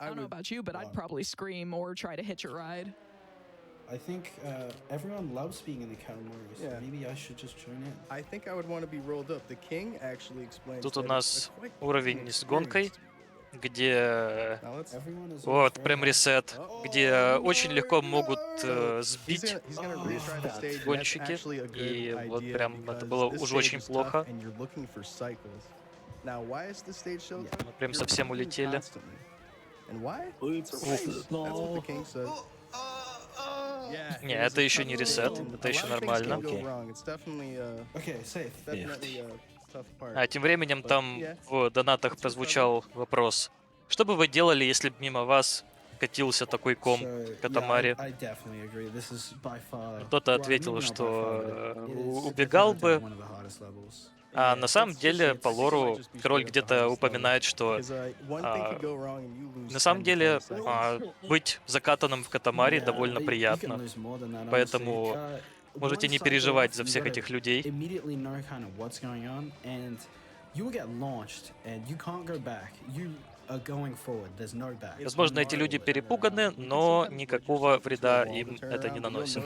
[SPEAKER 5] I don't know about you, but I'd probably scream or try to hitch a ride.
[SPEAKER 4] I think everyone loves being in the Katamari, so
[SPEAKER 1] Yeah.
[SPEAKER 4] maybe I should just join in.
[SPEAKER 1] I think I would want to be rolled up. The king actually explains.
[SPEAKER 3] Тут
[SPEAKER 1] that
[SPEAKER 3] у
[SPEAKER 1] it's
[SPEAKER 3] нас
[SPEAKER 1] a quite
[SPEAKER 3] уровень
[SPEAKER 1] pleasant
[SPEAKER 3] с гонкой,
[SPEAKER 1] experience.
[SPEAKER 3] где
[SPEAKER 1] Now let's.
[SPEAKER 4] Everyone is
[SPEAKER 3] вот
[SPEAKER 4] very
[SPEAKER 3] прям
[SPEAKER 4] happy.
[SPEAKER 3] ресет, где очень легко могут
[SPEAKER 1] He's
[SPEAKER 3] сбить
[SPEAKER 1] gonna retry the stage. That's
[SPEAKER 3] гонщики,
[SPEAKER 1] actually a good
[SPEAKER 3] и вот
[SPEAKER 1] idea
[SPEAKER 3] прям это
[SPEAKER 1] because
[SPEAKER 3] было
[SPEAKER 1] this
[SPEAKER 3] уже
[SPEAKER 1] stage
[SPEAKER 3] очень
[SPEAKER 1] is tough
[SPEAKER 3] плохо.
[SPEAKER 1] and you're looking for cycles. Now, why is this stage so tough?
[SPEAKER 3] Мы прям
[SPEAKER 1] You're
[SPEAKER 3] совсем
[SPEAKER 1] moving
[SPEAKER 3] улетели.
[SPEAKER 1] constantly. And why?
[SPEAKER 2] Oops.
[SPEAKER 1] It's a race. That's what the king said. Yeah,
[SPEAKER 3] Не,
[SPEAKER 1] it is
[SPEAKER 3] это
[SPEAKER 1] a
[SPEAKER 3] еще
[SPEAKER 1] tough
[SPEAKER 3] не
[SPEAKER 1] game.
[SPEAKER 3] ресет,
[SPEAKER 1] A
[SPEAKER 3] это еще
[SPEAKER 1] lot of things
[SPEAKER 3] нормально.
[SPEAKER 1] can go
[SPEAKER 2] Окей.
[SPEAKER 1] wrong. It's definitely
[SPEAKER 4] Okay, safe.
[SPEAKER 1] definitely a tough part.
[SPEAKER 3] А тем временем
[SPEAKER 1] But,
[SPEAKER 3] там
[SPEAKER 1] yeah,
[SPEAKER 3] в донатах
[SPEAKER 1] it's
[SPEAKER 3] прозвучал вопрос. Что бы вы делали, если бы мимо вас катился такой ком
[SPEAKER 4] So,
[SPEAKER 3] Катамари?
[SPEAKER 4] yeah, I definitely agree. This is by far.
[SPEAKER 3] Кто-то
[SPEAKER 4] well,
[SPEAKER 3] ответил,
[SPEAKER 4] maybe not by
[SPEAKER 3] что
[SPEAKER 4] far, but it is
[SPEAKER 3] убегал
[SPEAKER 4] without a
[SPEAKER 3] бы.
[SPEAKER 4] doubt one of the hardest levels.
[SPEAKER 3] А
[SPEAKER 1] Yeah,
[SPEAKER 3] на самом
[SPEAKER 1] it's just-
[SPEAKER 3] деле, по
[SPEAKER 1] it's-
[SPEAKER 3] лору,
[SPEAKER 1] might just be
[SPEAKER 3] король
[SPEAKER 1] straight up the
[SPEAKER 3] где-то
[SPEAKER 1] hardest level.
[SPEAKER 3] упоминает, что
[SPEAKER 1] Because, one thing could go wrong and you lose
[SPEAKER 3] на самом
[SPEAKER 1] 10 to
[SPEAKER 3] деле
[SPEAKER 1] 20 seconds.
[SPEAKER 3] быть закатанным в Катамари
[SPEAKER 4] Yeah,
[SPEAKER 3] довольно
[SPEAKER 4] you can
[SPEAKER 3] приятно.
[SPEAKER 4] lose more than that,
[SPEAKER 3] Поэтому
[SPEAKER 4] honestly.
[SPEAKER 3] можете
[SPEAKER 4] One
[SPEAKER 3] не
[SPEAKER 4] cycle
[SPEAKER 3] переживать
[SPEAKER 4] off,
[SPEAKER 3] за
[SPEAKER 4] you
[SPEAKER 3] всех
[SPEAKER 4] gotta
[SPEAKER 3] этих людей.
[SPEAKER 4] Immediately know kind of what's going on, and you will get launched, and you can't go back. You are going forward. There's no back.
[SPEAKER 3] Возможно, эти люди перепуганы, но никакого вреда им это не наносит.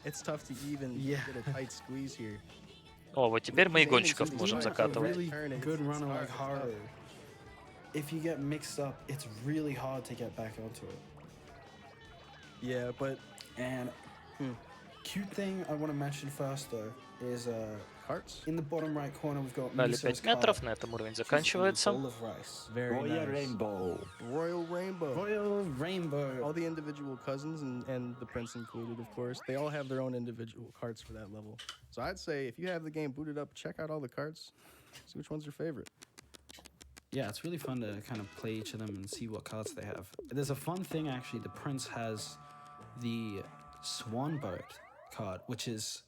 [SPEAKER 1] It's tough to even
[SPEAKER 4] Yeah.
[SPEAKER 1] get a tight squeeze here.
[SPEAKER 3] О, вот теперь мы и
[SPEAKER 1] He's aiming
[SPEAKER 3] гонщиков
[SPEAKER 1] to- he's
[SPEAKER 3] можем
[SPEAKER 1] trying to
[SPEAKER 3] закатывать.
[SPEAKER 4] Really
[SPEAKER 1] turn it.
[SPEAKER 4] good
[SPEAKER 1] It's
[SPEAKER 4] runner
[SPEAKER 1] hard,
[SPEAKER 4] like
[SPEAKER 1] it's tough.
[SPEAKER 4] Haru. If you get mixed up, it's really hard to get back onto it.
[SPEAKER 1] Yeah, but
[SPEAKER 4] And cute thing I want to mention first though is
[SPEAKER 1] carts?
[SPEAKER 4] in the bottom right corner we've got
[SPEAKER 3] Дали
[SPEAKER 4] Miso's
[SPEAKER 3] 5
[SPEAKER 4] card.
[SPEAKER 3] метров, на этом уровень
[SPEAKER 4] She's in a
[SPEAKER 3] заканчивается.
[SPEAKER 4] bowl of rice.
[SPEAKER 1] Very
[SPEAKER 2] Oh yeah,
[SPEAKER 1] nice.
[SPEAKER 2] rainbow.
[SPEAKER 1] Royal Rainbow.
[SPEAKER 4] Royal Rainbow.
[SPEAKER 1] All the individual cousins and the prince included, of course, they all have their own individual carts for that level. So I'd say if you have the game booted up, check out all the carts, see which one's your favorite.
[SPEAKER 4] Yeah, it's really fun to kind of play each of them and see what cards they have. There's a fun thing actually. The prince has the swan boat card, which is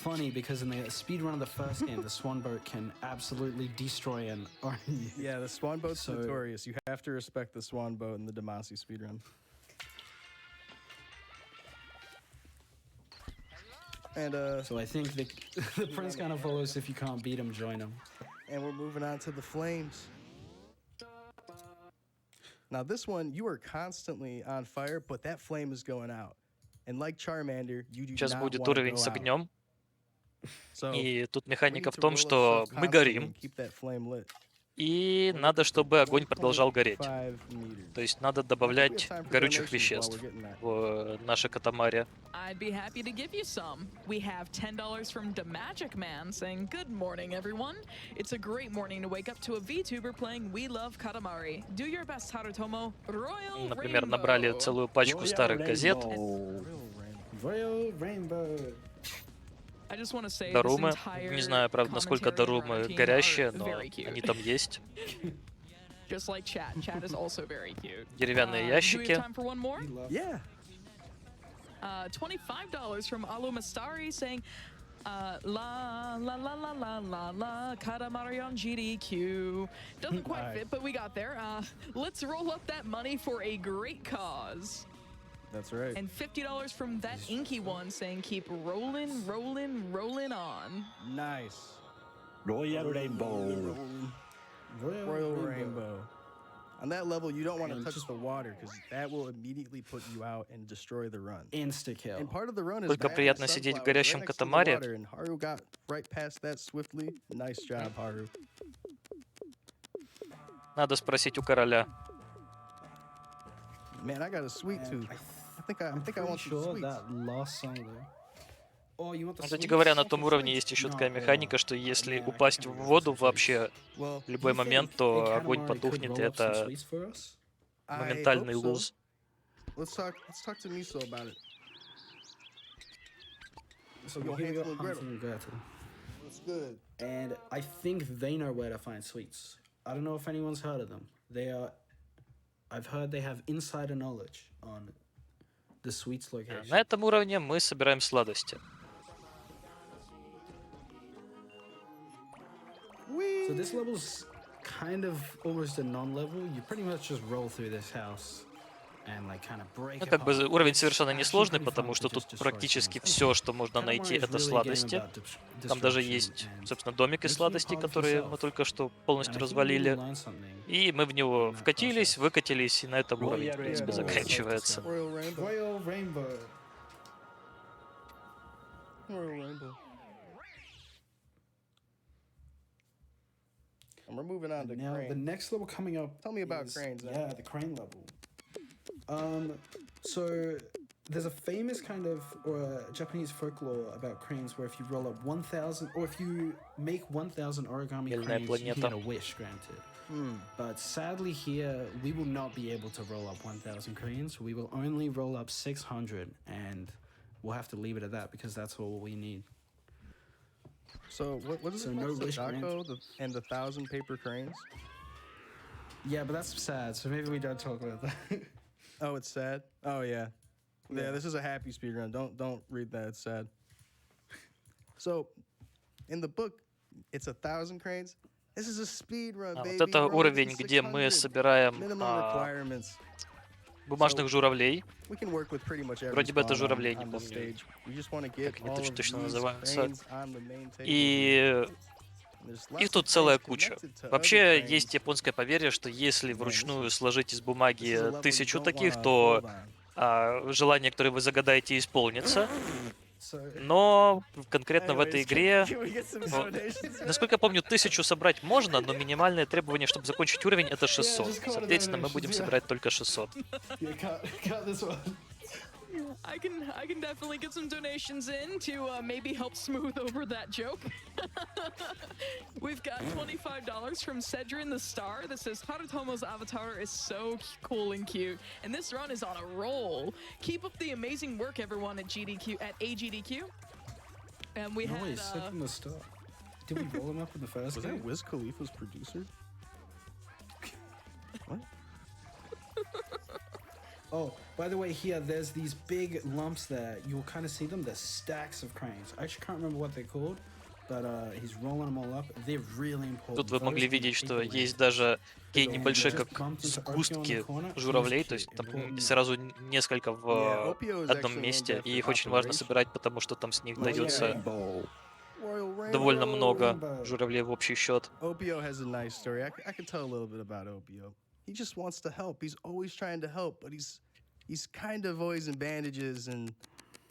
[SPEAKER 4] funny because in the speedrun of the first game, the swan boat can absolutely destroy an army.
[SPEAKER 1] Yeah, the swan boat's
[SPEAKER 4] So-
[SPEAKER 1] notorious. You have to respect the swan boat in the Damacy speedrun. And
[SPEAKER 4] So I think the prince kind of follows if you can't beat him, join him.
[SPEAKER 1] and we're moving on to the flames. Now this one, you are constantly on fire, but that flame is going out. And like Charmander, you do
[SPEAKER 3] Сейчас
[SPEAKER 1] not
[SPEAKER 3] будет
[SPEAKER 1] want to
[SPEAKER 3] уровень
[SPEAKER 1] go
[SPEAKER 3] с
[SPEAKER 1] out.
[SPEAKER 3] огнем.
[SPEAKER 1] So
[SPEAKER 3] И тут
[SPEAKER 1] we
[SPEAKER 3] механика
[SPEAKER 1] need
[SPEAKER 3] в
[SPEAKER 1] to
[SPEAKER 3] том,
[SPEAKER 1] roll up
[SPEAKER 3] что
[SPEAKER 1] stuff
[SPEAKER 3] мы
[SPEAKER 1] constantly
[SPEAKER 3] горим,
[SPEAKER 1] and keep that flame lit.
[SPEAKER 3] и надо, чтобы огонь продолжал гореть.
[SPEAKER 1] 1.5 meters.
[SPEAKER 3] То есть надо добавлять горючих веществ в наше Катамари.
[SPEAKER 5] I'd be happy to give you some. We have $10 from The Magic Man saying, "Good morning, everyone. It's a great morning to wake up to a VTuber playing We Love Katamari. Do your best, Harutomo. Royal
[SPEAKER 3] Например,
[SPEAKER 5] Rainbow."
[SPEAKER 3] набрали целую пачку старых газет.
[SPEAKER 4] Royal Rainbow.
[SPEAKER 5] I just want to say this
[SPEAKER 3] Дарумы.
[SPEAKER 5] entire
[SPEAKER 3] Не знаю, правда, насколько
[SPEAKER 5] commentary and
[SPEAKER 3] Дарумы
[SPEAKER 5] run
[SPEAKER 3] горящие,
[SPEAKER 5] are
[SPEAKER 3] но
[SPEAKER 5] very cute.
[SPEAKER 3] они там есть.
[SPEAKER 5] Just like chat. Chat is also very cute.
[SPEAKER 3] Деревянные
[SPEAKER 5] Do we
[SPEAKER 3] ящики.
[SPEAKER 5] have time for one more?
[SPEAKER 1] Yeah.
[SPEAKER 5] $25 from Alu Mastari saying, la la la la la la la Katamari on GDQ. Doesn't quite
[SPEAKER 1] Alright.
[SPEAKER 5] fit, but we got there. Let's roll up that money for a great cause.
[SPEAKER 1] That's right.
[SPEAKER 5] And $50 from that inky one saying, keep rolling, rolling, rolling on.
[SPEAKER 1] Nice.
[SPEAKER 2] Royal Rainbow.
[SPEAKER 1] Royal Rainbow. On that level, you don't want to
[SPEAKER 4] And
[SPEAKER 1] touch
[SPEAKER 4] just-
[SPEAKER 1] the water because that will immediately put you out and destroy the run.
[SPEAKER 4] Insta kill.
[SPEAKER 1] And part of the run is
[SPEAKER 3] Только
[SPEAKER 1] badass
[SPEAKER 3] приятно сидеть в
[SPEAKER 1] sunflowers
[SPEAKER 3] горящем
[SPEAKER 1] right next to the
[SPEAKER 3] катамаре.
[SPEAKER 1] water, and Haru got right past that swiftly. Nice job, Haru.
[SPEAKER 3] Надо спросить у короля.
[SPEAKER 1] Man, I got a sweet tooth. I think I
[SPEAKER 4] pretty
[SPEAKER 1] want some
[SPEAKER 4] sure
[SPEAKER 1] sweets.
[SPEAKER 4] that last song though. Oh, you want the
[SPEAKER 3] Кстати
[SPEAKER 4] sweets?
[SPEAKER 3] говоря, на том уровне есть еще такая механика, что если упасть в воду вообще
[SPEAKER 1] Well,
[SPEAKER 3] в любой момент, то огонь потухнет, и это
[SPEAKER 1] I
[SPEAKER 3] моментальный
[SPEAKER 1] hope so.
[SPEAKER 3] луз.
[SPEAKER 1] Let's talk to Miso about it.
[SPEAKER 4] So
[SPEAKER 1] Yo,
[SPEAKER 4] here we
[SPEAKER 1] Hansel
[SPEAKER 4] got
[SPEAKER 1] and Gretel.
[SPEAKER 4] Hansel and Gretel.
[SPEAKER 1] It's good.
[SPEAKER 4] And I think they know where to find sweets. I don't know if anyone's heard of them. I've heard they have insider knowledge on the sweets location.
[SPEAKER 3] На этом уровне мы собираем сладости.
[SPEAKER 4] So this level's kind of almost a non-level. You pretty much just roll through this house and like kind of break
[SPEAKER 3] Ну, как бы
[SPEAKER 4] apart.
[SPEAKER 3] уровень совершенно
[SPEAKER 4] It's
[SPEAKER 3] несложный,
[SPEAKER 4] actually pretty
[SPEAKER 3] потому
[SPEAKER 4] fun
[SPEAKER 3] что
[SPEAKER 4] to
[SPEAKER 3] тут
[SPEAKER 4] just destroy
[SPEAKER 3] практически
[SPEAKER 4] someone's
[SPEAKER 3] все, что можно
[SPEAKER 4] Katamari
[SPEAKER 3] найти,
[SPEAKER 4] is
[SPEAKER 3] это
[SPEAKER 4] really a game
[SPEAKER 3] сладости.
[SPEAKER 4] about
[SPEAKER 3] Там даже
[SPEAKER 4] destruction
[SPEAKER 3] есть,
[SPEAKER 4] and
[SPEAKER 3] собственно, домик из
[SPEAKER 4] making it
[SPEAKER 3] сладостей,
[SPEAKER 4] hard for
[SPEAKER 3] который
[SPEAKER 4] yourself.
[SPEAKER 3] мы только что
[SPEAKER 4] And
[SPEAKER 3] полностью
[SPEAKER 4] I think we
[SPEAKER 3] развалили.
[SPEAKER 4] will learn something.
[SPEAKER 3] И мы в него вкатились, выкатились, и на этом уровень, в
[SPEAKER 2] Royal
[SPEAKER 3] принципе,
[SPEAKER 2] Rainbow.
[SPEAKER 3] заканчивается.
[SPEAKER 1] Royal Rainbow.
[SPEAKER 4] Royal Rainbow.
[SPEAKER 1] Royal Rainbow. And we're moving on to
[SPEAKER 4] Now the
[SPEAKER 1] Crane.
[SPEAKER 4] next level coming up.
[SPEAKER 1] Tell me about
[SPEAKER 4] is-
[SPEAKER 1] cranes, Zach.
[SPEAKER 4] Yeah, the crane level. So there's a famous kind of Japanese folklore about cranes where if you roll up 1,000 or if you make 1,000 origami
[SPEAKER 3] Мельная
[SPEAKER 4] cranes, you can get
[SPEAKER 3] планета.
[SPEAKER 4] a wish granted. But sadly here we will not be able to roll up 1,000 cranes. We will only roll up 600, and we'll have to leave it at that because that's all we need.
[SPEAKER 1] So what is
[SPEAKER 4] So
[SPEAKER 1] it
[SPEAKER 4] no
[SPEAKER 1] called?
[SPEAKER 4] wish
[SPEAKER 1] Sadako and the 1,000 paper cranes?
[SPEAKER 4] Yeah, but that's sad. So maybe we don't talk about that.
[SPEAKER 1] Oh, it's sad. Oh yeah. Yeah, this is a happy speedrun. Don't read that. It's sad. So, in the book, it's 1,000 cranes. This is a speedrun, baby.
[SPEAKER 3] Вот это
[SPEAKER 1] We're only
[SPEAKER 3] уровень,
[SPEAKER 1] getting
[SPEAKER 3] где мы
[SPEAKER 1] 600.
[SPEAKER 3] собираем
[SPEAKER 1] Minimum requirements.
[SPEAKER 3] бумажных журавлей.
[SPEAKER 1] We can work with pretty much every
[SPEAKER 3] Вроде бы это
[SPEAKER 1] spawn
[SPEAKER 3] журавлей,
[SPEAKER 1] on
[SPEAKER 3] не
[SPEAKER 1] the
[SPEAKER 3] помню,
[SPEAKER 1] stage. We just want to get
[SPEAKER 3] как они
[SPEAKER 1] all of
[SPEAKER 3] точно
[SPEAKER 1] these
[SPEAKER 3] называются.
[SPEAKER 1] cranes on the main table.
[SPEAKER 3] И
[SPEAKER 1] There's lots
[SPEAKER 3] их
[SPEAKER 1] of
[SPEAKER 3] тут целая
[SPEAKER 1] cranes
[SPEAKER 3] куча.
[SPEAKER 1] connected to other
[SPEAKER 3] Вообще
[SPEAKER 1] cranes.
[SPEAKER 3] есть японское поверье, что если вручную сложить из
[SPEAKER 1] This is a
[SPEAKER 3] бумаги
[SPEAKER 1] level you
[SPEAKER 3] 1000
[SPEAKER 1] don't
[SPEAKER 3] таких,
[SPEAKER 1] wanna
[SPEAKER 3] то
[SPEAKER 1] hold on.
[SPEAKER 3] желание, которое вы загадаете, исполнится.
[SPEAKER 4] So
[SPEAKER 3] Но конкретно в этой
[SPEAKER 1] Anyways,
[SPEAKER 3] игре,
[SPEAKER 1] can we get some
[SPEAKER 3] ну,
[SPEAKER 1] donations?
[SPEAKER 3] насколько я помню, 1000 собрать можно, но минимальное требование, чтобы закончить уровень, это 600.
[SPEAKER 4] just call it
[SPEAKER 3] Соответственно, мы
[SPEAKER 4] donations,
[SPEAKER 3] будем
[SPEAKER 4] yeah.
[SPEAKER 3] собирать только 600.
[SPEAKER 4] yeah, cut this one.
[SPEAKER 5] I can definitely get some donations in to maybe help smooth over that joke. We've got $25 from Cedrin the Star that says Harutomo's avatar is so cool and cute, and this run is on a roll. Keep up the amazing work, everyone at AGDQ. And we
[SPEAKER 4] No
[SPEAKER 5] had
[SPEAKER 4] way, sick from the start. Did we roll him up in the first
[SPEAKER 1] Was
[SPEAKER 4] game?
[SPEAKER 1] that Wiz Khalifa's producer? What?
[SPEAKER 4] Oh, by the way, here there's these big lumps there. You'll kind of see them. They're stacks of cranes. I actually can't remember what they're called, but he's rolling them all up. They're really important.
[SPEAKER 3] Тут вы могли видеть, что есть даже такие небольшие, как сгустки журавлей, то есть там сразу несколько в одном месте, и их очень важно собирать, потому что там с них дается довольно много журавлей в общий счет.
[SPEAKER 1] Opio has a nice story. I can tell a little bit about Opio. He just wants to help. He's always trying to help, but he's kind of always in bandages, and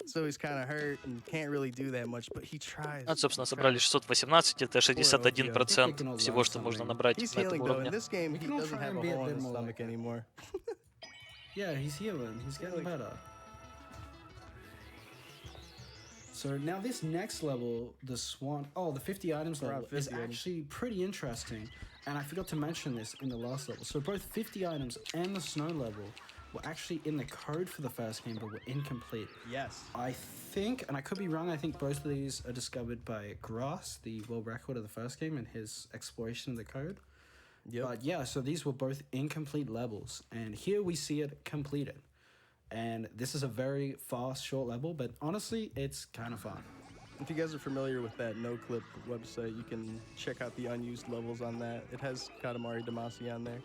[SPEAKER 1] so he's kind of hurt and can't really do that much, but he tries.
[SPEAKER 3] Вот, собственно, собрали 618, это 61% всего, что можно набрать
[SPEAKER 1] He's
[SPEAKER 3] на этом
[SPEAKER 1] healing though. In
[SPEAKER 3] уровне.
[SPEAKER 1] this game, he doesn't have a hole in his stomach anymore.
[SPEAKER 4] Yeah, he's healing. He's getting better. So now this next level, the Swan, the 50 items level is actually pretty interesting. And I forgot to mention this in the last level. So both 50 items and the snow level were actually in the code for the first game, but were incomplete.
[SPEAKER 1] Yes.
[SPEAKER 4] I think, and I could be wrong, I think both of these are discovered by Grass, the world record of the first game, and his exploration of the code.
[SPEAKER 1] Yep.
[SPEAKER 4] But yeah, so these were both incomplete levels. And here we see it completed. And this is a very fast, short level, but honestly, it's kind of fun.
[SPEAKER 1] If you guys are familiar with that NoClip website, you can check out the unused levels on that. It has Katamari Damacy on there.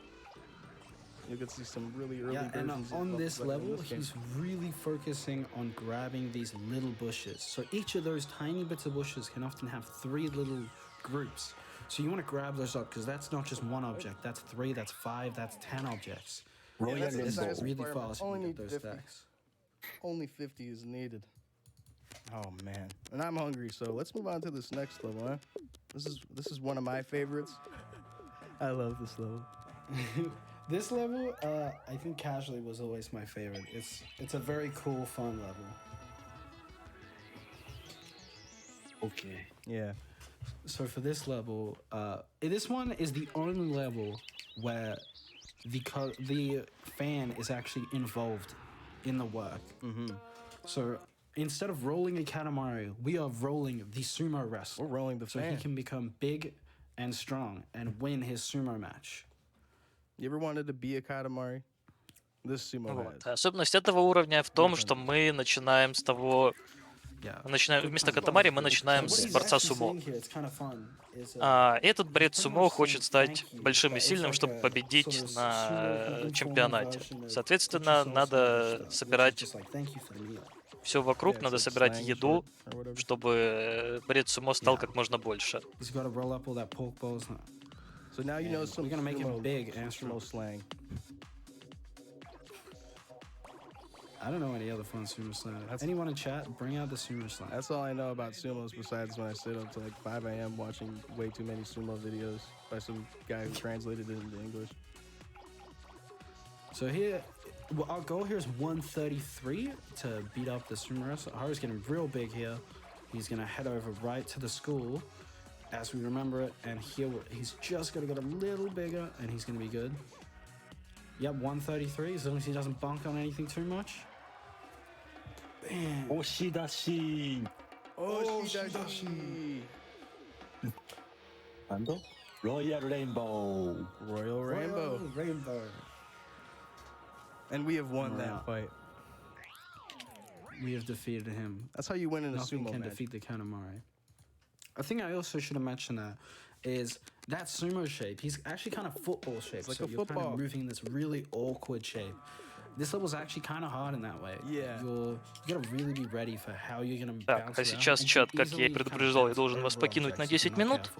[SPEAKER 1] You can see some really early versions.
[SPEAKER 4] And on this level,
[SPEAKER 1] this game.
[SPEAKER 4] he's really focusing on grabbing these little bushes. So each of those tiny bits of bushes can often have 3 little groups. So you want to grab those up, because that's not just one object. That's 3, that's 5, that's 10 objects.
[SPEAKER 1] Yeah, that's
[SPEAKER 4] This
[SPEAKER 1] the
[SPEAKER 4] is really
[SPEAKER 1] requirement.
[SPEAKER 4] fast. You
[SPEAKER 1] Only
[SPEAKER 4] can
[SPEAKER 1] need
[SPEAKER 4] get those
[SPEAKER 1] 50.
[SPEAKER 4] stacks.
[SPEAKER 1] Only 50 is needed. Oh man, and I'm hungry, so let's move on to this next level, huh? This is one of my favorites. I love this level.
[SPEAKER 4] This level, I think casually was always my favorite. It's a very cool, fun level.
[SPEAKER 2] Okay.
[SPEAKER 1] Yeah.
[SPEAKER 4] So for this level, this one is the only level where the fan is actually involved in the work. So instead of rolling a Katamari, we are rolling the sumo wrestler.
[SPEAKER 1] We're rolling the
[SPEAKER 4] so
[SPEAKER 1] fan.
[SPEAKER 4] he can become big and strong and win his sumo match.
[SPEAKER 1] You ever wanted to be a Katamari? This sumo
[SPEAKER 3] Вот.
[SPEAKER 1] has.
[SPEAKER 3] Особенность этого уровня в том, что мы начинаем с того, вместо Катамари мы начинаем с борца сумо. И этот борец сумо хочет стать большим и сильным, чтобы победить на чемпионате. Соответственно, надо собирать все вокруг, надо собирать еду, чтобы борец сумо стал как можно больше.
[SPEAKER 1] So now you know some
[SPEAKER 4] sumo
[SPEAKER 1] slang.
[SPEAKER 4] I don't know any other fun sumo slang. Anyone in chat, bring out the sumo slang.
[SPEAKER 1] That's all I know about sumos, besides when I sit up to like 5 a.m. watching way too many sumo videos by some guy who translated it into English.
[SPEAKER 4] So here, our goal here is 133 to beat up the sumo wrestler. Haru's getting real big here. He's going to head over right to the school as we remember it. And here, he's just going to get a little bigger and he's going to be good. Yep, 133, as long as he doesn't bunk on anything too much. Bam.
[SPEAKER 2] Oshidashi.
[SPEAKER 1] Oshidashi.
[SPEAKER 2] And Royal Rainbow.
[SPEAKER 1] Royal Rainbow.
[SPEAKER 4] Rainbow.
[SPEAKER 1] And we have won that fight.
[SPEAKER 4] We have defeated him.
[SPEAKER 1] That's how you win in a
[SPEAKER 4] Nothing
[SPEAKER 1] sumo
[SPEAKER 4] can
[SPEAKER 1] match.
[SPEAKER 4] defeat the Katamari. I think I also should have mentioned is that sumo shape. He's actually kind of football shaped.
[SPEAKER 1] Like
[SPEAKER 4] so
[SPEAKER 1] a
[SPEAKER 4] you're
[SPEAKER 1] football.
[SPEAKER 4] kind of moving in this really awkward shape. This level's actually kind of hard in that way.
[SPEAKER 1] Yeah.
[SPEAKER 4] You gotta really be ready for how you're gonna
[SPEAKER 3] Так,
[SPEAKER 4] bounce
[SPEAKER 3] а сейчас чат, как я и предупреждал, я должен вас покинуть на 10 минут.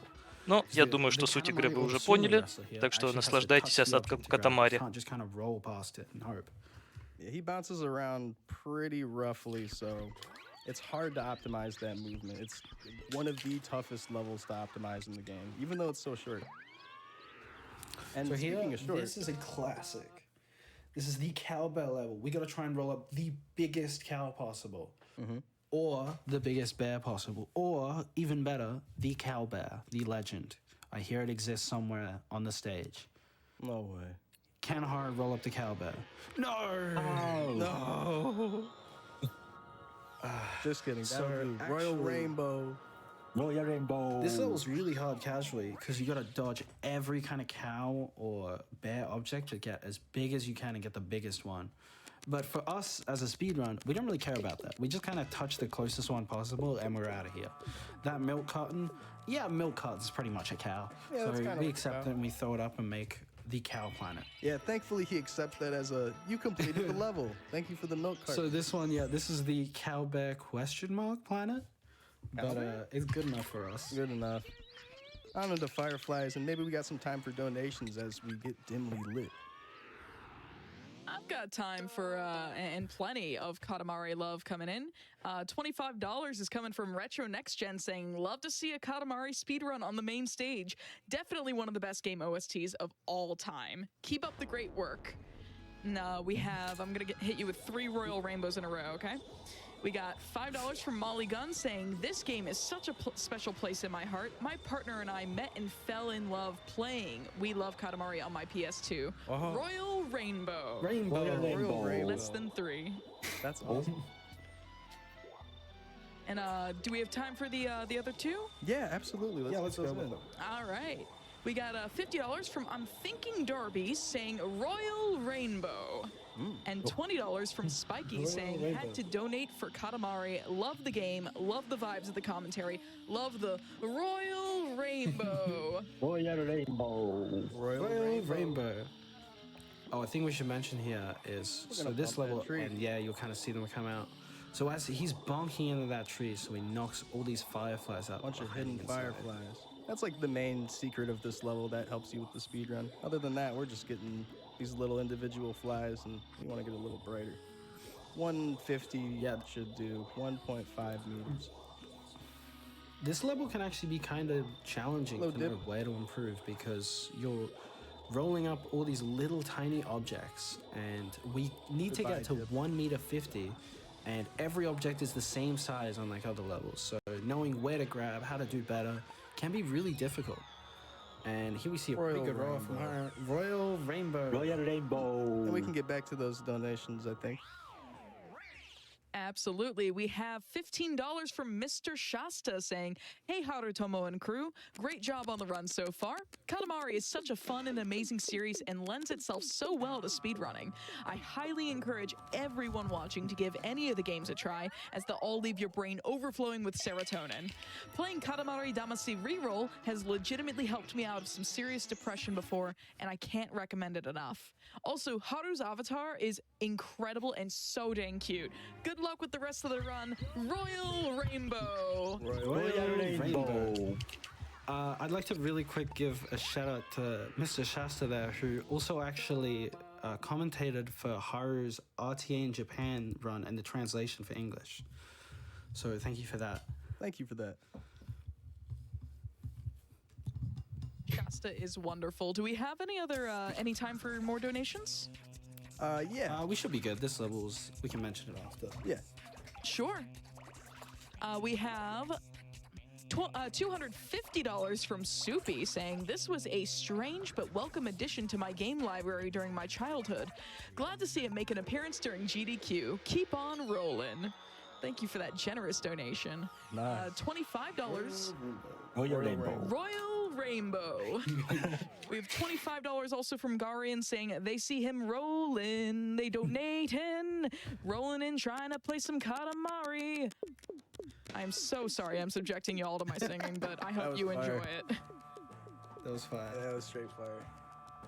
[SPEAKER 3] Но я думаю, что суть игры вы уже поняли, так что наслаждайтесь остатком Катамари.
[SPEAKER 1] Yeah, he bounces around pretty roughly, so it's hard to optimize that movement. It's one of the toughest levels to optimize in the game, even though it's so short. And
[SPEAKER 4] So here,
[SPEAKER 1] speaking of short,
[SPEAKER 4] this is a classic. This is the cowbell level. We gotta try and roll up the biggest cow possible. Or the biggest bear possible. Or, even better, the cow bear, the legend. I hear it exists somewhere on the stage.
[SPEAKER 1] no way.
[SPEAKER 4] Can Haru roll up the cow bear? No!
[SPEAKER 1] No. Just kidding. That
[SPEAKER 4] So,
[SPEAKER 1] would be Royal
[SPEAKER 4] actually-
[SPEAKER 1] Rainbow.
[SPEAKER 2] Royal Rainbow.
[SPEAKER 4] This level's really hard casually because you gotta dodge every kind of cow or bear object to get as big as you can and get the biggest one. But for us as a speedrun, we don't really care about that. We just kind of touch the closest one possible and we're out of here. That milk carton, yeah, milk carton is pretty much a cow.
[SPEAKER 1] Yeah, that's
[SPEAKER 4] so
[SPEAKER 1] kinda
[SPEAKER 4] we
[SPEAKER 1] like a
[SPEAKER 4] accept
[SPEAKER 1] cow.
[SPEAKER 4] it and we throw it up and make the cow planet.
[SPEAKER 1] Yeah, thankfully he accepts that as you completed the level. Thank you for the milk cart.
[SPEAKER 4] So this one, yeah, this is the cow bear question mark planet. But it's good enough for us.
[SPEAKER 1] Good enough. On to the fireflies, and maybe we got some time for donations as we get dimly lit.
[SPEAKER 5] I've got time for, and plenty of Katamari love coming in. $25 is coming from Retro Next Gen saying, love to see a Katamari speedrun on the main stage. Definitely one of the best game OSTs of all time. Keep up the great work. No, we have, I'm gonna hit you with 3 Royal Rainbows in a row, okay? We got $5 from Molly Gunn saying, this game is such a special place in my heart. My partner and I met and fell in love playing We Love Katamari on my PS2. Royal Rainbow.
[SPEAKER 1] Royal Rainbow.
[SPEAKER 5] Less than 3.
[SPEAKER 1] That's awesome.
[SPEAKER 5] And do we have time for the other 2?
[SPEAKER 1] Yeah, absolutely. Let's
[SPEAKER 4] go
[SPEAKER 1] get those
[SPEAKER 4] with
[SPEAKER 1] in.
[SPEAKER 4] them.
[SPEAKER 5] All right. We got $50 from I'm Thinking Darby saying Royal Rainbow. And $20 from Spiky saying had to donate for Katamari. Love the game. Love the vibes of the commentary. Love the Royal Rainbow.
[SPEAKER 2] Royal Rainbow.
[SPEAKER 1] Royal
[SPEAKER 4] Rainbow. Oh, I think we should mention here is, so
[SPEAKER 1] gonna
[SPEAKER 4] this
[SPEAKER 1] bump that
[SPEAKER 4] level,
[SPEAKER 1] tree.
[SPEAKER 4] and yeah, you'll kind of see them come out. So as he's bonking into that tree, so he knocks all these fireflies out.
[SPEAKER 1] Bunch of
[SPEAKER 4] behind
[SPEAKER 1] hidden
[SPEAKER 4] him inside.
[SPEAKER 1] fireflies. That's like the main secret of this level that helps you with the speedrun. Other than that, we're just getting these little individual flies, and we want to get a little brighter. 150 should do 1.5 meters.
[SPEAKER 4] This level can actually be kind of challenging
[SPEAKER 1] Hello,
[SPEAKER 4] to know
[SPEAKER 1] Dip.
[SPEAKER 4] where to improve because you're rolling up all these little tiny objects, and we need to
[SPEAKER 1] Goodbye,
[SPEAKER 4] get to
[SPEAKER 1] Dip.
[SPEAKER 4] 1 meter 50, and every object is the same size on like other levels. So knowing where to grab, how to do better, can be really difficult. And here we see a pretty
[SPEAKER 1] Royal
[SPEAKER 4] good roll from
[SPEAKER 1] Rainbow.
[SPEAKER 4] her. Royal Rainbow.
[SPEAKER 2] Royal Rainbow.
[SPEAKER 1] And we can get back to those donations, I think.
[SPEAKER 5] Absolutely. We have $15 from Mr. Shasta saying, hey, Harutomo and crew, great job on the run so far. Katamari is such a fun and amazing series and lends itself so well to speedrunning. I highly encourage everyone watching to give any of the games a try, as they'll all leave your brain overflowing with serotonin. Playing Katamari Damacy Reroll has legitimately helped me out of some serious depression before, and I can't recommend it enough. Also, Haru's avatar is incredible and so dang cute. Good luck with the rest of the run. Royal Rainbow.
[SPEAKER 2] Royal Rainbow.
[SPEAKER 4] I'd like to really quick give a shout out to Mr. Shasta there, who also actually commentated for Haru's RTA in Japan run and the translation for English. So thank you for that.
[SPEAKER 1] Thank you for that.
[SPEAKER 5] Shasta is wonderful. Do we have any time for more donations?
[SPEAKER 1] Yeah.
[SPEAKER 4] We should be good. This level's, we can mention it after.
[SPEAKER 1] Yeah.
[SPEAKER 5] Sure. We have $250 from Soupy saying, this was a strange but welcome addition to my game library during my childhood. Glad to see it make an appearance during GDQ. Keep on rolling. Thank you for that generous donation.
[SPEAKER 1] Nice.
[SPEAKER 5] $25.
[SPEAKER 2] Royal Rainbow.
[SPEAKER 5] Royal Rainbow. We have $25 also from Garian saying they see him rolling, they donating, rolling in, trying to play some Katamari. I am so sorry I'm subjecting y'all to my singing, but I hope
[SPEAKER 1] was
[SPEAKER 5] you
[SPEAKER 1] fire.
[SPEAKER 5] enjoy it.
[SPEAKER 4] That was fire.
[SPEAKER 1] That was straight fire.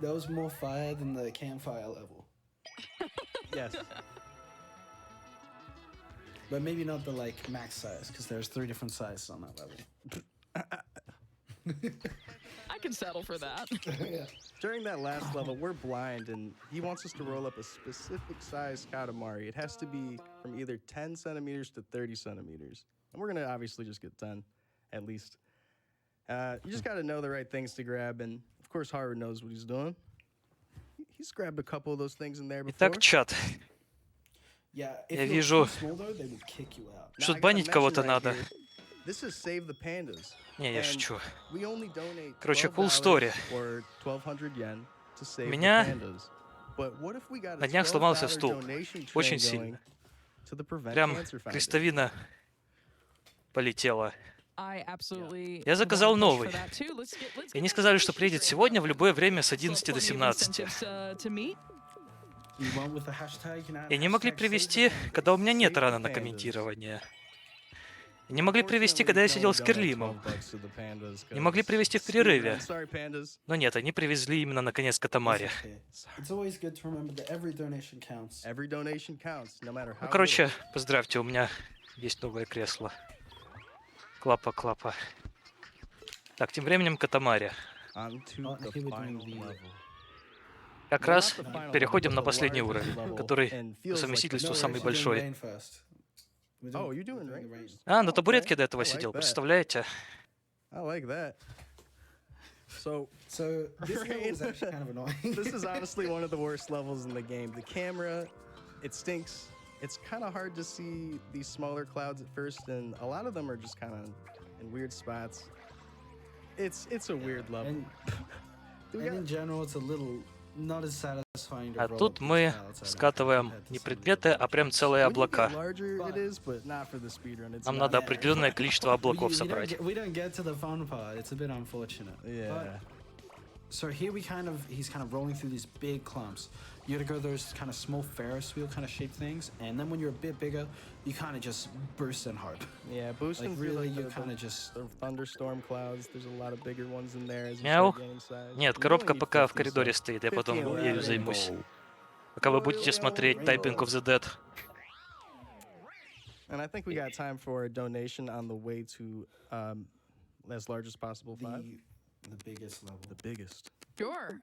[SPEAKER 4] That was more fire than the campfire level.
[SPEAKER 1] Yes.
[SPEAKER 4] But maybe not the like max size, because there's 3 different sizes on that level.
[SPEAKER 5] I can settle for that.
[SPEAKER 1] During that last level, we're blind, and he wants us to roll up a specific size Katamari. It has to be from either 10 centimeters to 30 centimeters. And we're going to obviously just get 10, at least. You just got to know the right things to grab, and of course, Haru knows what he's doing. He's grabbed a couple of those things in there before.
[SPEAKER 3] Итак, чат.
[SPEAKER 4] Yeah,
[SPEAKER 3] Я
[SPEAKER 4] if
[SPEAKER 3] вижу,
[SPEAKER 4] you're too small though, they would kick you out.
[SPEAKER 1] Now,
[SPEAKER 3] что
[SPEAKER 1] I gotta
[SPEAKER 3] банить кого-то
[SPEAKER 1] mention right
[SPEAKER 3] надо.
[SPEAKER 1] here, this is Save the Pandas.
[SPEAKER 3] Не, я
[SPEAKER 1] And
[SPEAKER 3] шучу.
[SPEAKER 1] we only donate
[SPEAKER 3] Короче, cool
[SPEAKER 1] $12
[SPEAKER 3] story.
[SPEAKER 1] or 1,200 yen to save
[SPEAKER 3] меня
[SPEAKER 1] the pandas. But what if we got a
[SPEAKER 3] на днях сломался
[SPEAKER 1] $12
[SPEAKER 3] стул.
[SPEAKER 1] donation train
[SPEAKER 3] Очень
[SPEAKER 1] going
[SPEAKER 3] сильно.
[SPEAKER 1] to the Prevent
[SPEAKER 3] Прям
[SPEAKER 1] Cancer Foundation?
[SPEAKER 3] крестовина полетела.
[SPEAKER 5] I absolutely
[SPEAKER 3] Я заказал
[SPEAKER 5] wanna push
[SPEAKER 3] новый.
[SPEAKER 5] for that too. Let's
[SPEAKER 3] И они
[SPEAKER 5] get
[SPEAKER 3] сказали,
[SPEAKER 5] that
[SPEAKER 3] что
[SPEAKER 5] donation
[SPEAKER 3] приедет
[SPEAKER 5] train
[SPEAKER 3] сегодня в
[SPEAKER 5] going.
[SPEAKER 3] любое время с
[SPEAKER 5] So
[SPEAKER 3] 11 до
[SPEAKER 5] plenty of
[SPEAKER 3] 17.
[SPEAKER 5] incentives, to meet.
[SPEAKER 4] You want with the hashtag, you can add
[SPEAKER 3] И не могли
[SPEAKER 4] hashtag save the
[SPEAKER 3] привести,
[SPEAKER 4] pandas.
[SPEAKER 3] когда у меня нет
[SPEAKER 1] Save the
[SPEAKER 3] рана на
[SPEAKER 1] pandas.
[SPEAKER 3] комментирование. Не могли привести,
[SPEAKER 1] Unfortunately,
[SPEAKER 3] когда
[SPEAKER 1] you
[SPEAKER 3] я
[SPEAKER 1] can
[SPEAKER 3] сидел
[SPEAKER 1] only
[SPEAKER 3] с
[SPEAKER 1] donate
[SPEAKER 3] Кирлимом.
[SPEAKER 1] $12 to the pandas,
[SPEAKER 3] Не могли
[SPEAKER 1] 'cause
[SPEAKER 3] привести в
[SPEAKER 1] speedrun.
[SPEAKER 3] перерыве.
[SPEAKER 1] Sorry, pandas.
[SPEAKER 3] Но нет, они привезли именно наконец
[SPEAKER 4] It's
[SPEAKER 3] Катамари.
[SPEAKER 4] okay. It's always good to remember that every donation counts.
[SPEAKER 1] Every donation counts, no matter
[SPEAKER 3] Ну,
[SPEAKER 1] how
[SPEAKER 3] короче,
[SPEAKER 1] little.
[SPEAKER 3] поздравьте, у меня есть новое кресло. Клапа. Так, тем временем Катамари.
[SPEAKER 1] On to
[SPEAKER 4] Oh,
[SPEAKER 1] the
[SPEAKER 4] here we're doing
[SPEAKER 1] final
[SPEAKER 4] the-
[SPEAKER 1] level.
[SPEAKER 3] Как
[SPEAKER 1] Well,
[SPEAKER 3] раз
[SPEAKER 1] not the final
[SPEAKER 3] переходим
[SPEAKER 1] level,
[SPEAKER 3] на
[SPEAKER 1] but the
[SPEAKER 3] последний
[SPEAKER 1] largest
[SPEAKER 3] уровень,
[SPEAKER 1] level,
[SPEAKER 3] который
[SPEAKER 1] and
[SPEAKER 3] по
[SPEAKER 1] feels like
[SPEAKER 3] совместительству
[SPEAKER 1] the
[SPEAKER 4] No, we're
[SPEAKER 3] самый
[SPEAKER 4] actually doing
[SPEAKER 3] большой.
[SPEAKER 4] rain first.
[SPEAKER 1] Oh, you doing
[SPEAKER 4] the
[SPEAKER 1] rain
[SPEAKER 4] rain.
[SPEAKER 1] first?
[SPEAKER 3] А, на
[SPEAKER 1] Okay,
[SPEAKER 3] табуретке до этого
[SPEAKER 1] I like
[SPEAKER 3] сидел,
[SPEAKER 1] that.
[SPEAKER 3] представляете?
[SPEAKER 1] I like that. So,
[SPEAKER 4] So this level
[SPEAKER 1] Rain.
[SPEAKER 4] is actually kind of annoying.
[SPEAKER 1] this is honestly one of the worst levels in the game. The camera, it stinks. It's kind of hard to see these smaller clouds at first, and a lot of them are just kind of in weird spots. It's a weird level.
[SPEAKER 4] And,
[SPEAKER 1] Do we
[SPEAKER 4] and
[SPEAKER 1] got-
[SPEAKER 4] in general, it's a little not as satisfying to
[SPEAKER 3] А
[SPEAKER 4] roll
[SPEAKER 3] тут
[SPEAKER 4] up these
[SPEAKER 3] мы
[SPEAKER 4] clouds, I don't think,
[SPEAKER 3] скатываем
[SPEAKER 4] compared to
[SPEAKER 3] не
[SPEAKER 4] some of the
[SPEAKER 3] предметы,
[SPEAKER 4] other
[SPEAKER 3] а прям
[SPEAKER 4] levels.
[SPEAKER 3] целые
[SPEAKER 1] when you get
[SPEAKER 3] облака.
[SPEAKER 1] larger,
[SPEAKER 4] But-
[SPEAKER 1] it is, but not for the speedrun. It's
[SPEAKER 3] Нам
[SPEAKER 1] not.
[SPEAKER 3] надо определенное количество облаков
[SPEAKER 4] We
[SPEAKER 3] собрать.
[SPEAKER 4] don't get to the fun part. It's a bit unfortunate.
[SPEAKER 1] Yeah.
[SPEAKER 4] But, so here he's kind of rolling through these big clumps. You gotta go those kind of small Ferris wheel kind of shaped things, and then when you're a bit bigger, you kind of just burst and hope.
[SPEAKER 1] Yeah, boosting
[SPEAKER 4] Like
[SPEAKER 1] through
[SPEAKER 4] really,
[SPEAKER 1] like
[SPEAKER 4] you
[SPEAKER 1] the
[SPEAKER 4] kind of just.
[SPEAKER 1] thunderstorm clouds. There's a lot of bigger ones in there as you
[SPEAKER 3] Мяу.
[SPEAKER 1] start gaining size.
[SPEAKER 3] Нет,
[SPEAKER 1] You
[SPEAKER 3] коробка
[SPEAKER 1] only need
[SPEAKER 3] пока в
[SPEAKER 1] 50,
[SPEAKER 3] коридоре
[SPEAKER 1] so
[SPEAKER 3] стоит, я
[SPEAKER 1] 50
[SPEAKER 3] потом
[SPEAKER 1] and
[SPEAKER 3] ею
[SPEAKER 1] we're
[SPEAKER 3] займусь.
[SPEAKER 1] rainbow.
[SPEAKER 3] Пока вы будете смотреть Typing of the Dead.
[SPEAKER 1] And I think we got time for a donation on the way to as large as possible five.
[SPEAKER 4] The biggest level.
[SPEAKER 1] The biggest.
[SPEAKER 5] Sure.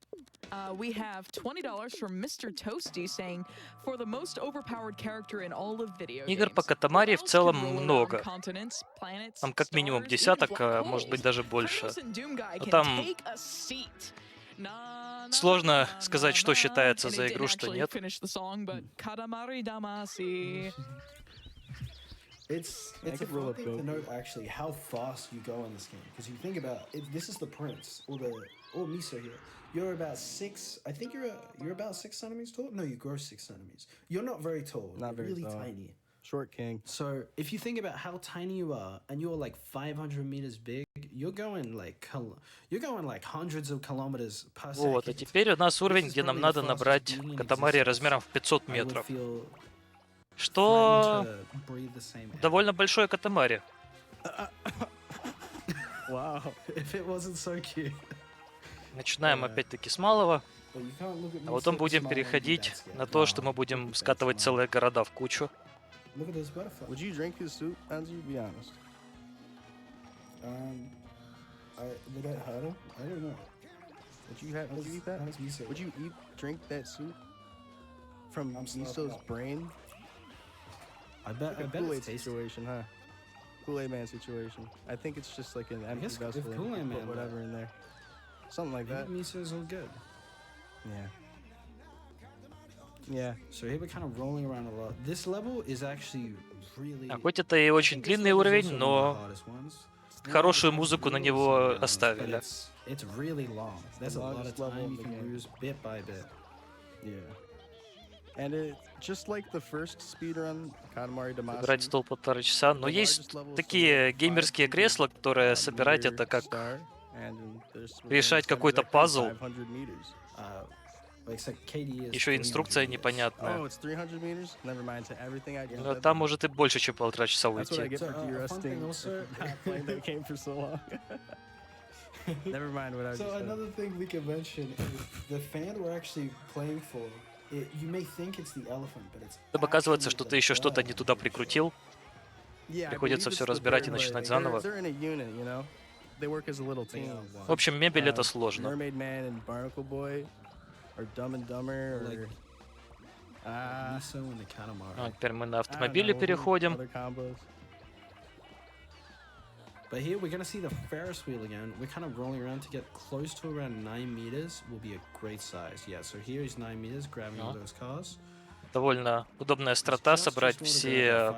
[SPEAKER 5] We have $20 from Mr. Toasty saying, for the most overpowered character in all of video
[SPEAKER 3] Игр
[SPEAKER 5] games,
[SPEAKER 3] по Катамари в
[SPEAKER 5] who else
[SPEAKER 3] целом
[SPEAKER 5] can roll around
[SPEAKER 3] много.
[SPEAKER 5] continents, planets,
[SPEAKER 3] Там как минимум
[SPEAKER 5] stars,
[SPEAKER 3] десяток,
[SPEAKER 5] even
[SPEAKER 3] а
[SPEAKER 5] black
[SPEAKER 3] может быть
[SPEAKER 5] holes?
[SPEAKER 3] даже больше.
[SPEAKER 5] Kratos and Doomguy
[SPEAKER 3] Но
[SPEAKER 5] can
[SPEAKER 3] там
[SPEAKER 5] take a seat. Na, na,
[SPEAKER 3] сложно
[SPEAKER 5] na,
[SPEAKER 3] сказать,
[SPEAKER 5] na,
[SPEAKER 3] что
[SPEAKER 5] na.
[SPEAKER 3] считается
[SPEAKER 5] And
[SPEAKER 3] за
[SPEAKER 5] it didn't
[SPEAKER 3] игру, что
[SPEAKER 5] actually
[SPEAKER 3] нет.
[SPEAKER 5] finish the song, but Katamari Damacy.
[SPEAKER 4] It's
[SPEAKER 1] I
[SPEAKER 4] a
[SPEAKER 1] could roll
[SPEAKER 4] fun
[SPEAKER 1] up
[SPEAKER 4] thing to
[SPEAKER 1] Goku.
[SPEAKER 4] note actually how fast you go in this game, because you think about it, this is the prince or Miso here. You're about 6. I think you're about 6 centimeters tall. No, you grow 6 centimeters. You're not very tall.
[SPEAKER 1] Not
[SPEAKER 4] you're
[SPEAKER 1] very
[SPEAKER 4] really
[SPEAKER 1] tall.
[SPEAKER 4] tiny.
[SPEAKER 1] Short king.
[SPEAKER 4] So if you think about how tiny you are, and you're like 500 meters big, you're going like hundreds of kilometers per second.
[SPEAKER 3] Вот, а теперь у нас уровень, где нам надо набрать Катамари размером в 500
[SPEAKER 4] I would
[SPEAKER 3] метров.
[SPEAKER 4] feel
[SPEAKER 3] Что
[SPEAKER 4] threatened to breathe the same air.
[SPEAKER 3] довольно большое Катамари.
[SPEAKER 1] Wow.
[SPEAKER 4] If it wasn't so cute.
[SPEAKER 3] Начинаем
[SPEAKER 4] Да.
[SPEAKER 3] опять-таки с малого,
[SPEAKER 4] But you can't look at me
[SPEAKER 3] а потом
[SPEAKER 4] so
[SPEAKER 3] будем
[SPEAKER 4] small and be
[SPEAKER 3] переходить
[SPEAKER 4] that scared.
[SPEAKER 3] на то, что
[SPEAKER 4] Wow,
[SPEAKER 3] мы
[SPEAKER 4] look
[SPEAKER 3] будем
[SPEAKER 4] at that
[SPEAKER 3] скатывать
[SPEAKER 4] smile.
[SPEAKER 3] целые города в кучу.
[SPEAKER 4] Look at this butterfly.
[SPEAKER 1] Would you drink his soup, Anzu? Be honest.
[SPEAKER 4] Would that hurt him? I don't know.
[SPEAKER 1] Would you eat that?
[SPEAKER 4] How does Miso
[SPEAKER 1] Would you drink that soup from
[SPEAKER 4] I'm slow
[SPEAKER 1] Miso's
[SPEAKER 4] up.
[SPEAKER 1] brain?
[SPEAKER 4] I bet
[SPEAKER 1] Like a
[SPEAKER 4] it's
[SPEAKER 1] Kool-Aid
[SPEAKER 4] tasty.
[SPEAKER 1] situation, huh? Kool-Aid Man situation. I think it's just like an empty
[SPEAKER 4] guess if
[SPEAKER 1] vessel and you
[SPEAKER 4] Kool-Aid
[SPEAKER 1] can put
[SPEAKER 4] Man
[SPEAKER 1] whatever in there. Something like
[SPEAKER 4] I
[SPEAKER 1] that.
[SPEAKER 4] think Miso's all good.
[SPEAKER 1] Yeah. Yeah.
[SPEAKER 4] So here we're kind of rolling around a lot. This level is actually really.
[SPEAKER 3] А хоть это и очень
[SPEAKER 4] This
[SPEAKER 3] длинный
[SPEAKER 4] level is
[SPEAKER 3] уровень,
[SPEAKER 4] also one of the
[SPEAKER 3] но
[SPEAKER 4] hardest ones.
[SPEAKER 3] хорошую музыку на него
[SPEAKER 4] But
[SPEAKER 3] оставили.
[SPEAKER 4] it's really long. There's a lot of
[SPEAKER 1] longest level
[SPEAKER 4] time
[SPEAKER 1] in
[SPEAKER 4] you
[SPEAKER 1] the
[SPEAKER 4] can
[SPEAKER 1] game.
[SPEAKER 4] lose bit by bit.
[SPEAKER 1] Yeah. And it just like the first speedrun, Katamari
[SPEAKER 3] Собирать
[SPEAKER 1] Damacy.
[SPEAKER 3] стол 1,5 часа. Но
[SPEAKER 1] the
[SPEAKER 3] есть
[SPEAKER 1] largest level is
[SPEAKER 3] такие
[SPEAKER 1] 5
[SPEAKER 3] геймерские кресла, которые собирать
[SPEAKER 1] meter
[SPEAKER 3] это как
[SPEAKER 1] star, and there's within
[SPEAKER 3] решать
[SPEAKER 1] center
[SPEAKER 3] какой-то
[SPEAKER 1] vector
[SPEAKER 3] пазл.
[SPEAKER 1] 500 meters.
[SPEAKER 4] Like so KD is
[SPEAKER 3] Еще инструкция
[SPEAKER 4] 300 meters.
[SPEAKER 3] непонятная.
[SPEAKER 1] Oh, it's 300 meters? Never mind. To everything I just
[SPEAKER 3] Но
[SPEAKER 1] said.
[SPEAKER 3] там может и больше, чем 1,5 часа
[SPEAKER 1] That's what I
[SPEAKER 3] уйти.
[SPEAKER 1] get for
[SPEAKER 4] So, a fun thing
[SPEAKER 1] de-rusting
[SPEAKER 4] also-
[SPEAKER 1] not playing that game for so long. Never mind what I just
[SPEAKER 4] So
[SPEAKER 1] said.
[SPEAKER 4] another thing we can mention is the fan we're actually playing for. You may think it's the elephant, but it's.
[SPEAKER 3] Там оказывается,
[SPEAKER 4] actually
[SPEAKER 3] что
[SPEAKER 4] the
[SPEAKER 3] ты еще что-то
[SPEAKER 4] bird
[SPEAKER 3] не туда
[SPEAKER 4] on the
[SPEAKER 3] прикрутил.
[SPEAKER 1] Yeah, I
[SPEAKER 3] Приходится
[SPEAKER 1] believe
[SPEAKER 3] всё
[SPEAKER 1] it's the
[SPEAKER 3] разбирать и
[SPEAKER 1] bird,
[SPEAKER 3] начинать
[SPEAKER 1] but
[SPEAKER 3] заново.
[SPEAKER 1] They're in a unit, you know. They work as a little team.
[SPEAKER 3] В общем, мебель это
[SPEAKER 1] Uh,
[SPEAKER 3] сложно.
[SPEAKER 1] Mermaid Man and Barnacle Boy, or Dumb and Dumber, or
[SPEAKER 4] Like- Miso and the Katamari.
[SPEAKER 3] А, теперь мы на
[SPEAKER 1] I don't
[SPEAKER 3] автомобиле
[SPEAKER 1] know,
[SPEAKER 3] переходим.
[SPEAKER 1] other combos.
[SPEAKER 4] But here we're gonna see the Ferris wheel again. We're kind of rolling around to get close to around 9 meters. Will be a great size. Yeah. So here is 9 meters, grabbing all those cars.
[SPEAKER 3] Довольно удобная острота собрать все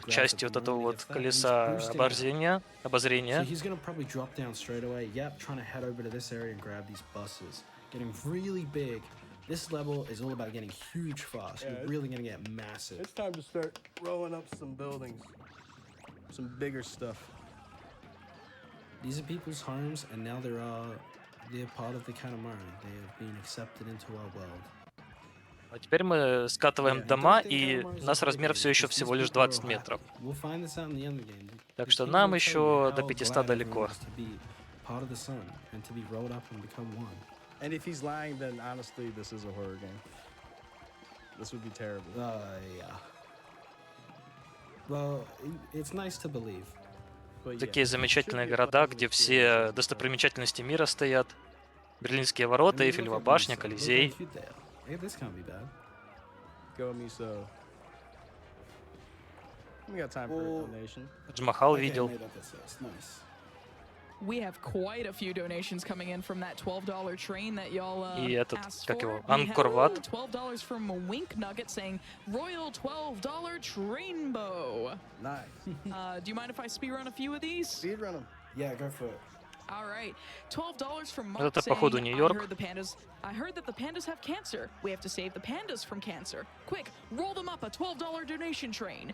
[SPEAKER 3] части вот этого вот колеса обозрения.
[SPEAKER 4] So he's gonna probably drop down straight away. Yep, trying to head over to this area and grab these buses. Getting really big. This level is all about getting huge fast.
[SPEAKER 1] Yeah,
[SPEAKER 4] You're really gonna get massive.
[SPEAKER 1] It's time to start rolling up some buildings, some bigger stuff.
[SPEAKER 4] These are people's homes, and now they're part of the Katamari. They have been accepted into our world.
[SPEAKER 3] А теперь мы скатываем дома, и у нас размер все еще всего лишь 20 метров. Так что нам еще до 500 далеко.
[SPEAKER 1] And if he's lying, then honestly, this is a horror game. This would be terrible.
[SPEAKER 4] Yeah. Well, it's nice to believe.
[SPEAKER 1] But
[SPEAKER 3] Такие
[SPEAKER 1] yeah,
[SPEAKER 3] замечательные
[SPEAKER 1] should be a
[SPEAKER 3] города,
[SPEAKER 1] pleasant
[SPEAKER 3] где
[SPEAKER 1] experience.
[SPEAKER 3] все достопримечательности мира стоят. Берлинские ворота, Эйфелева башня, Колизей.
[SPEAKER 4] Hey, this can't be bad.
[SPEAKER 1] Go me so. We got time for a donation.
[SPEAKER 3] Дж-Махал
[SPEAKER 4] Okay,
[SPEAKER 3] видел.
[SPEAKER 4] made up this list. Nice.
[SPEAKER 5] We have quite a few donations coming in from that $12 train that y'all
[SPEAKER 3] И этот,
[SPEAKER 5] asked
[SPEAKER 3] как
[SPEAKER 5] for.
[SPEAKER 3] его,
[SPEAKER 5] We have
[SPEAKER 3] Анкорват.
[SPEAKER 5] $12 from Wink Nugget saying Royal $12 Trainbow.
[SPEAKER 1] Nice.
[SPEAKER 5] Do you mind if I speedrun a few of these?
[SPEAKER 1] Speed run him.
[SPEAKER 4] Yeah, go for it.
[SPEAKER 5] All right, $12 from Mark
[SPEAKER 3] Это,
[SPEAKER 5] saying,
[SPEAKER 3] походу, Нью-Йорк.
[SPEAKER 5] I heard that the pandas have cancer. We have to save the pandas from cancer. Quick, roll them up a $12 donation train.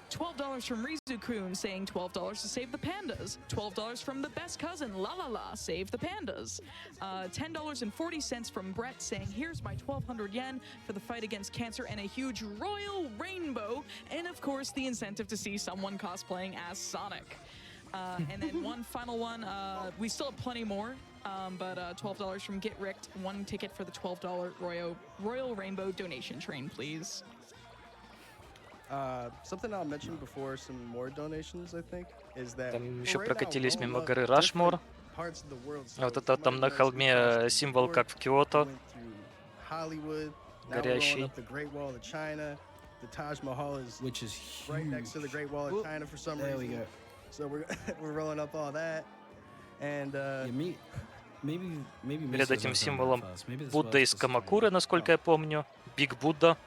[SPEAKER 5] $12 from Rizu-kun saying $12 to save the pandas. $12 from the best cousin, La La La, save the pandas. $10.40 from Brett saying, here's my 1,200 yen for the fight against cancer and a huge royal rainbow. And of course, the incentive to see someone cosplaying as Sonic. And then one final one, we still have plenty more, but $12 from Get Ricked, one ticket for the $12 Royal Rainbow donation train, please.
[SPEAKER 1] Something I'll mention before some more donations, I think, is that
[SPEAKER 3] Там еще
[SPEAKER 1] right now,
[SPEAKER 3] прокатились
[SPEAKER 1] all
[SPEAKER 3] мимо
[SPEAKER 1] of
[SPEAKER 3] горы
[SPEAKER 1] different
[SPEAKER 3] Рашмор.
[SPEAKER 1] parts of the world.
[SPEAKER 3] А вот
[SPEAKER 1] So
[SPEAKER 3] это там
[SPEAKER 1] somebody
[SPEAKER 3] на
[SPEAKER 1] went
[SPEAKER 3] холме
[SPEAKER 1] through
[SPEAKER 3] символ,
[SPEAKER 1] Boston,
[SPEAKER 3] как в Киото.
[SPEAKER 1] went through Hollywood, now we're
[SPEAKER 3] Горящий.
[SPEAKER 1] rolling up the Great Wall of China. The Taj Mahal is
[SPEAKER 4] Which is huge.
[SPEAKER 1] right next to the Great Wall of
[SPEAKER 4] Whoop.
[SPEAKER 1] China for some
[SPEAKER 4] There we
[SPEAKER 1] reason.
[SPEAKER 4] go.
[SPEAKER 1] So we're we're rolling up all that, and
[SPEAKER 4] Yeah, maybe
[SPEAKER 3] Перед
[SPEAKER 4] Misa's
[SPEAKER 3] этим
[SPEAKER 4] done that
[SPEAKER 3] символом
[SPEAKER 4] first. Maybe this
[SPEAKER 3] Будда
[SPEAKER 4] works
[SPEAKER 3] из
[SPEAKER 4] for
[SPEAKER 3] Камакуры,
[SPEAKER 4] Australia.
[SPEAKER 3] насколько я помню. Биг Будда.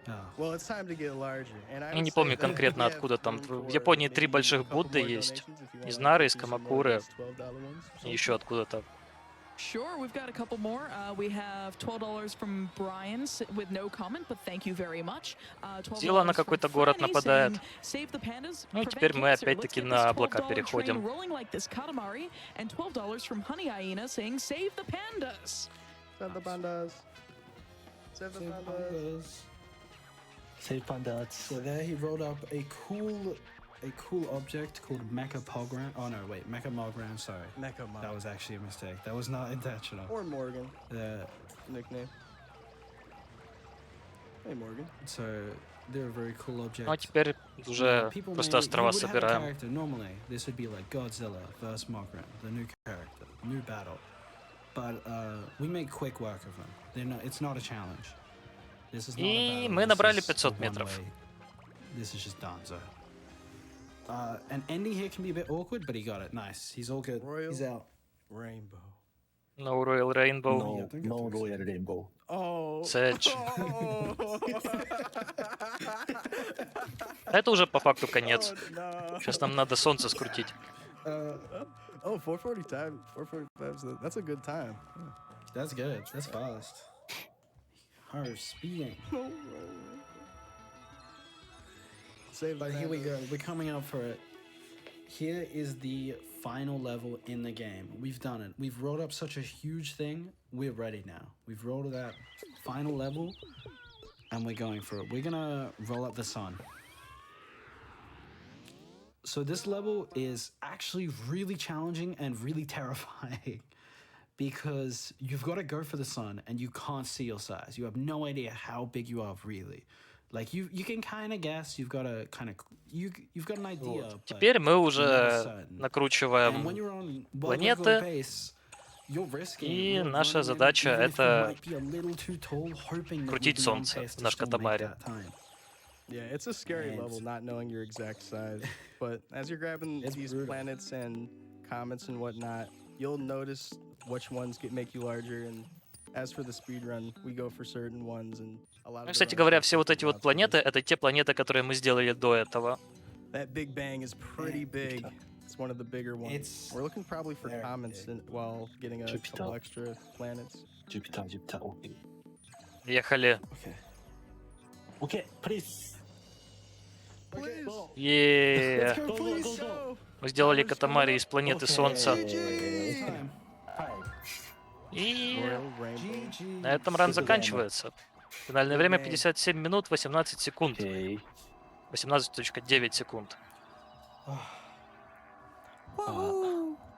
[SPEAKER 4] Oh.
[SPEAKER 1] well, it's time to get larger. And I
[SPEAKER 3] Я
[SPEAKER 1] would
[SPEAKER 3] не
[SPEAKER 1] say
[SPEAKER 3] помню
[SPEAKER 1] that
[SPEAKER 3] конкретно
[SPEAKER 1] we have
[SPEAKER 3] откуда там.
[SPEAKER 1] room
[SPEAKER 3] В
[SPEAKER 1] for
[SPEAKER 3] Японии 3
[SPEAKER 1] maybe
[SPEAKER 3] больших
[SPEAKER 1] a couple
[SPEAKER 3] Будды
[SPEAKER 1] more
[SPEAKER 3] есть.
[SPEAKER 1] donations if you
[SPEAKER 3] Из
[SPEAKER 1] wanna
[SPEAKER 3] Нары, из
[SPEAKER 1] do some more of
[SPEAKER 3] Камакуры
[SPEAKER 1] those $12 ones or
[SPEAKER 3] и еще откуда-то.
[SPEAKER 5] Sure, we've got a couple more. We have $12 from Brian with no comment, but thank you very much.
[SPEAKER 3] Сила на какой-то город нападает.
[SPEAKER 5] Save the pandas,
[SPEAKER 3] Ну и
[SPEAKER 5] prevent
[SPEAKER 3] теперь мы
[SPEAKER 5] cancer.
[SPEAKER 3] опять-таки
[SPEAKER 5] Let's get
[SPEAKER 3] на
[SPEAKER 5] this
[SPEAKER 3] облака
[SPEAKER 5] $12
[SPEAKER 3] переходим.
[SPEAKER 5] train rolling like this Katamari, and $12 from Honey Hyena saying save the pandas.
[SPEAKER 1] Save the pandas. Save the pandas.
[SPEAKER 2] Save pandas.
[SPEAKER 4] So there he rolled up a cool object called Mecha Pogram. Oh no, wait, Mecha Mogram, sorry.
[SPEAKER 1] Mecha Mom.
[SPEAKER 4] That was actually a mistake. That was not intentional.
[SPEAKER 1] Or Morgan,
[SPEAKER 4] The
[SPEAKER 1] nickname. Hey, Morgan.
[SPEAKER 4] so they're a very cool object.
[SPEAKER 3] Ну а теперь уже
[SPEAKER 4] People
[SPEAKER 3] просто
[SPEAKER 4] may-
[SPEAKER 3] острова
[SPEAKER 4] you would have a
[SPEAKER 3] собираем.
[SPEAKER 4] character, normally, this would be like Godzilla versus Mogram, the new character, new battle. But we make quick work of them. It's not a challenge. This is not a
[SPEAKER 3] И
[SPEAKER 4] battle,
[SPEAKER 3] мы
[SPEAKER 4] this
[SPEAKER 3] набрали
[SPEAKER 4] is
[SPEAKER 3] 500
[SPEAKER 4] a
[SPEAKER 3] метров.
[SPEAKER 4] one-way. This is just Danzo. An ending here can be a bit awkward, but he got it. Nice. He's all good.
[SPEAKER 1] Royal
[SPEAKER 4] He's out.
[SPEAKER 1] Rainbow.
[SPEAKER 3] No Royal Rainbow.
[SPEAKER 2] No, no Royal Rainbow.
[SPEAKER 1] Oh.
[SPEAKER 3] Сэдж.
[SPEAKER 1] Oh.
[SPEAKER 3] Это уже по факту конец.
[SPEAKER 1] Oh, no.
[SPEAKER 3] Сейчас нам надо солнце скрутить.
[SPEAKER 1] Oh, 4:40 time. 4:45. That's a good time.
[SPEAKER 4] That's good. That's fast. Her speeding.
[SPEAKER 1] Save
[SPEAKER 4] But here we go. We're coming up for it. Here is the final level in the game. We've done it. We've rolled up such a huge thing. We're ready now. We've rolled that final level, and we're going for it. We're gonna roll up the sun. So this level is actually really challenging and really terrifying because you've got to go for the sun and you can't see your size. You have no idea how big you are really. Like you can kind of guess. You've got to kind of you've got an idea.
[SPEAKER 3] Вот.
[SPEAKER 4] but
[SPEAKER 3] Теперь мы
[SPEAKER 4] you're not
[SPEAKER 3] уже
[SPEAKER 4] certain. And when
[SPEAKER 3] накручиваем
[SPEAKER 4] you're on
[SPEAKER 3] планеты,
[SPEAKER 4] base, you're risking.
[SPEAKER 3] и
[SPEAKER 4] You're
[SPEAKER 3] наша
[SPEAKER 4] running in,
[SPEAKER 3] задача
[SPEAKER 4] even if you
[SPEAKER 3] это
[SPEAKER 4] might be a little too tall, hoping that
[SPEAKER 3] крутить
[SPEAKER 4] you'll be on
[SPEAKER 3] солнце
[SPEAKER 4] pace
[SPEAKER 3] в
[SPEAKER 4] to
[SPEAKER 3] наш
[SPEAKER 4] still make
[SPEAKER 3] Катамари.
[SPEAKER 4] that time.
[SPEAKER 1] Yeah, it's a scary
[SPEAKER 4] And-
[SPEAKER 1] level not knowing your exact size. But as you're grabbing
[SPEAKER 4] It's
[SPEAKER 1] these
[SPEAKER 4] brutal.
[SPEAKER 1] planets and comets and whatnot, you'll notice which ones make you larger. And as for the speed run, we go for certain ones and a lot of.
[SPEAKER 3] Ну,
[SPEAKER 1] the
[SPEAKER 3] кстати
[SPEAKER 1] runners
[SPEAKER 3] говоря,
[SPEAKER 1] do
[SPEAKER 3] все вот эти
[SPEAKER 1] certain
[SPEAKER 3] вот
[SPEAKER 1] jobs for
[SPEAKER 3] планеты,
[SPEAKER 1] this.
[SPEAKER 3] это те планеты, которые мы сделали до этого.
[SPEAKER 1] That Big Bang is pretty big. It's one of the bigger ones.
[SPEAKER 4] It's
[SPEAKER 1] We're looking probably for
[SPEAKER 4] very
[SPEAKER 1] comets
[SPEAKER 4] big.
[SPEAKER 1] while getting a
[SPEAKER 2] Jupiter.
[SPEAKER 1] couple extra planets.
[SPEAKER 2] Jupiter, okay.
[SPEAKER 3] Ехали.
[SPEAKER 4] okay.
[SPEAKER 2] Okay, please.
[SPEAKER 1] Please.
[SPEAKER 3] Е.
[SPEAKER 1] Go,
[SPEAKER 2] Go,
[SPEAKER 1] please,
[SPEAKER 2] go, go.
[SPEAKER 1] go.
[SPEAKER 3] Мы сделали Катамари из планеты
[SPEAKER 2] Окей.
[SPEAKER 3] Солнца.
[SPEAKER 4] Time.
[SPEAKER 2] Five.
[SPEAKER 3] И
[SPEAKER 1] Royal Rainbow.
[SPEAKER 3] на этом ран заканчивается. Финальное время 57 минут 18 секунд.
[SPEAKER 2] Окей.
[SPEAKER 3] 18.9 секунд.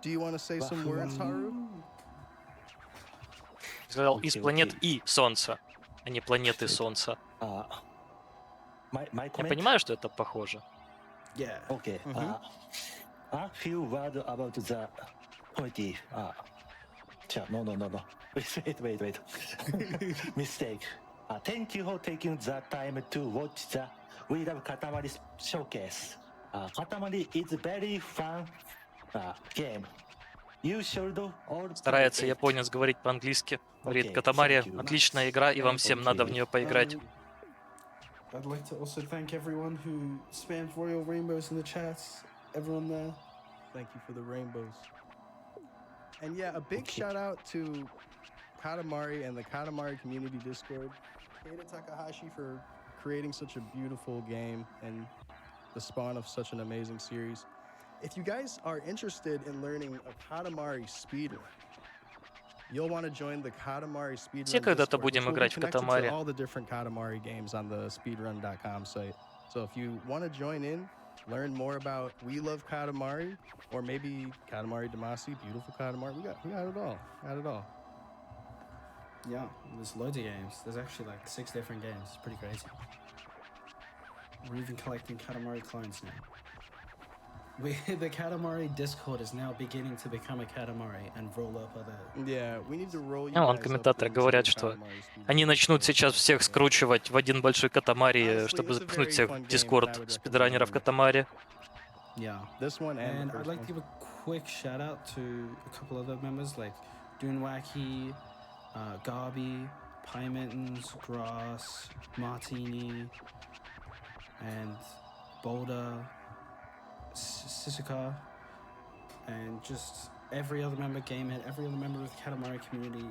[SPEAKER 1] Do you want to say some words, Haru?
[SPEAKER 3] Сказал,
[SPEAKER 2] Окей,
[SPEAKER 3] из планет
[SPEAKER 2] окей.
[SPEAKER 3] и Солнца, а не планеты Солнца.
[SPEAKER 2] My
[SPEAKER 3] Я
[SPEAKER 2] comment?
[SPEAKER 3] понимаю, что это похоже.
[SPEAKER 4] Yeah.
[SPEAKER 2] Okay. A few words about the poetry. No. Wait. Mistake. Thank you for taking the time to watch the We Love Katamari showcase. Katamari is very fun game. You should all
[SPEAKER 3] Старается
[SPEAKER 2] play it.
[SPEAKER 3] японец говорить по-английски. Говорит,
[SPEAKER 2] Окей,
[SPEAKER 3] Катамари
[SPEAKER 2] thank you.
[SPEAKER 3] отличная игра, и вам всем надо в нее поиграть.
[SPEAKER 4] I'd like to also thank everyone who spams Royal Rainbows in the chats. Everyone there.
[SPEAKER 1] Thank you for the rainbows. And yeah, a big shout out to Katamari and the Katamari community Discord. Keita Takahashi for creating such a beautiful game and the spawn of such an amazing series. If you guys are interested in learning a Katamari speedrun, you'll want to join the Katamari speedrun
[SPEAKER 3] Все когда-то
[SPEAKER 1] Discord,
[SPEAKER 3] будем
[SPEAKER 1] which will be
[SPEAKER 3] играть в
[SPEAKER 1] connected to
[SPEAKER 3] Катамари.
[SPEAKER 1] all the different Katamari games on the speedrun.com site. So if you want to join in, learn more about We Love Katamari, or maybe Katamari Damacy, beautiful Katamari. We got it all. Got it all.
[SPEAKER 4] Yeah, there's loads of games. There's actually like 6 different games. It's pretty crazy. We're even collecting Katamari clones now. The Katamari Discord is now beginning to become a Katamari and roll up other.
[SPEAKER 1] Yeah, we need to roll you
[SPEAKER 3] Вон
[SPEAKER 1] guys up
[SPEAKER 3] комментаторы
[SPEAKER 1] into
[SPEAKER 3] говорят,
[SPEAKER 1] the
[SPEAKER 3] что
[SPEAKER 1] Katamari speedrun
[SPEAKER 3] они начнут
[SPEAKER 1] Discord.
[SPEAKER 3] сейчас всех скручивать в один большой Катамари,
[SPEAKER 1] Honestly,
[SPEAKER 3] чтобы
[SPEAKER 1] it's a
[SPEAKER 3] запихнуть
[SPEAKER 1] very
[SPEAKER 3] всех
[SPEAKER 1] fun
[SPEAKER 3] в
[SPEAKER 1] game
[SPEAKER 3] Дискорд
[SPEAKER 1] that I would
[SPEAKER 3] спидранеров
[SPEAKER 1] recommend.
[SPEAKER 3] Катамари.
[SPEAKER 4] Yeah.
[SPEAKER 1] This one and
[SPEAKER 4] And
[SPEAKER 1] the
[SPEAKER 4] I'd
[SPEAKER 1] first
[SPEAKER 4] like
[SPEAKER 1] one.
[SPEAKER 4] to give a quick shout out to a couple other members like Dunwacky, Garby, Pie Mittens, Grass, Martini, and Boulder, Sisuka, and just every other member, Gamehead, every other member of the Katamari community.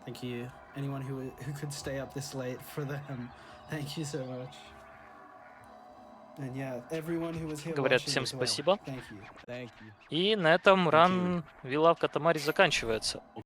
[SPEAKER 4] Thank you. Anyone who could stay up this late for them, thank you so much. And yeah, everyone who was here
[SPEAKER 3] Говорят
[SPEAKER 4] watching
[SPEAKER 3] всем
[SPEAKER 4] as well,
[SPEAKER 3] спасибо.
[SPEAKER 4] thank you.
[SPEAKER 1] Thank you.
[SPEAKER 3] И на этом ран We Love Катамари заканчивается.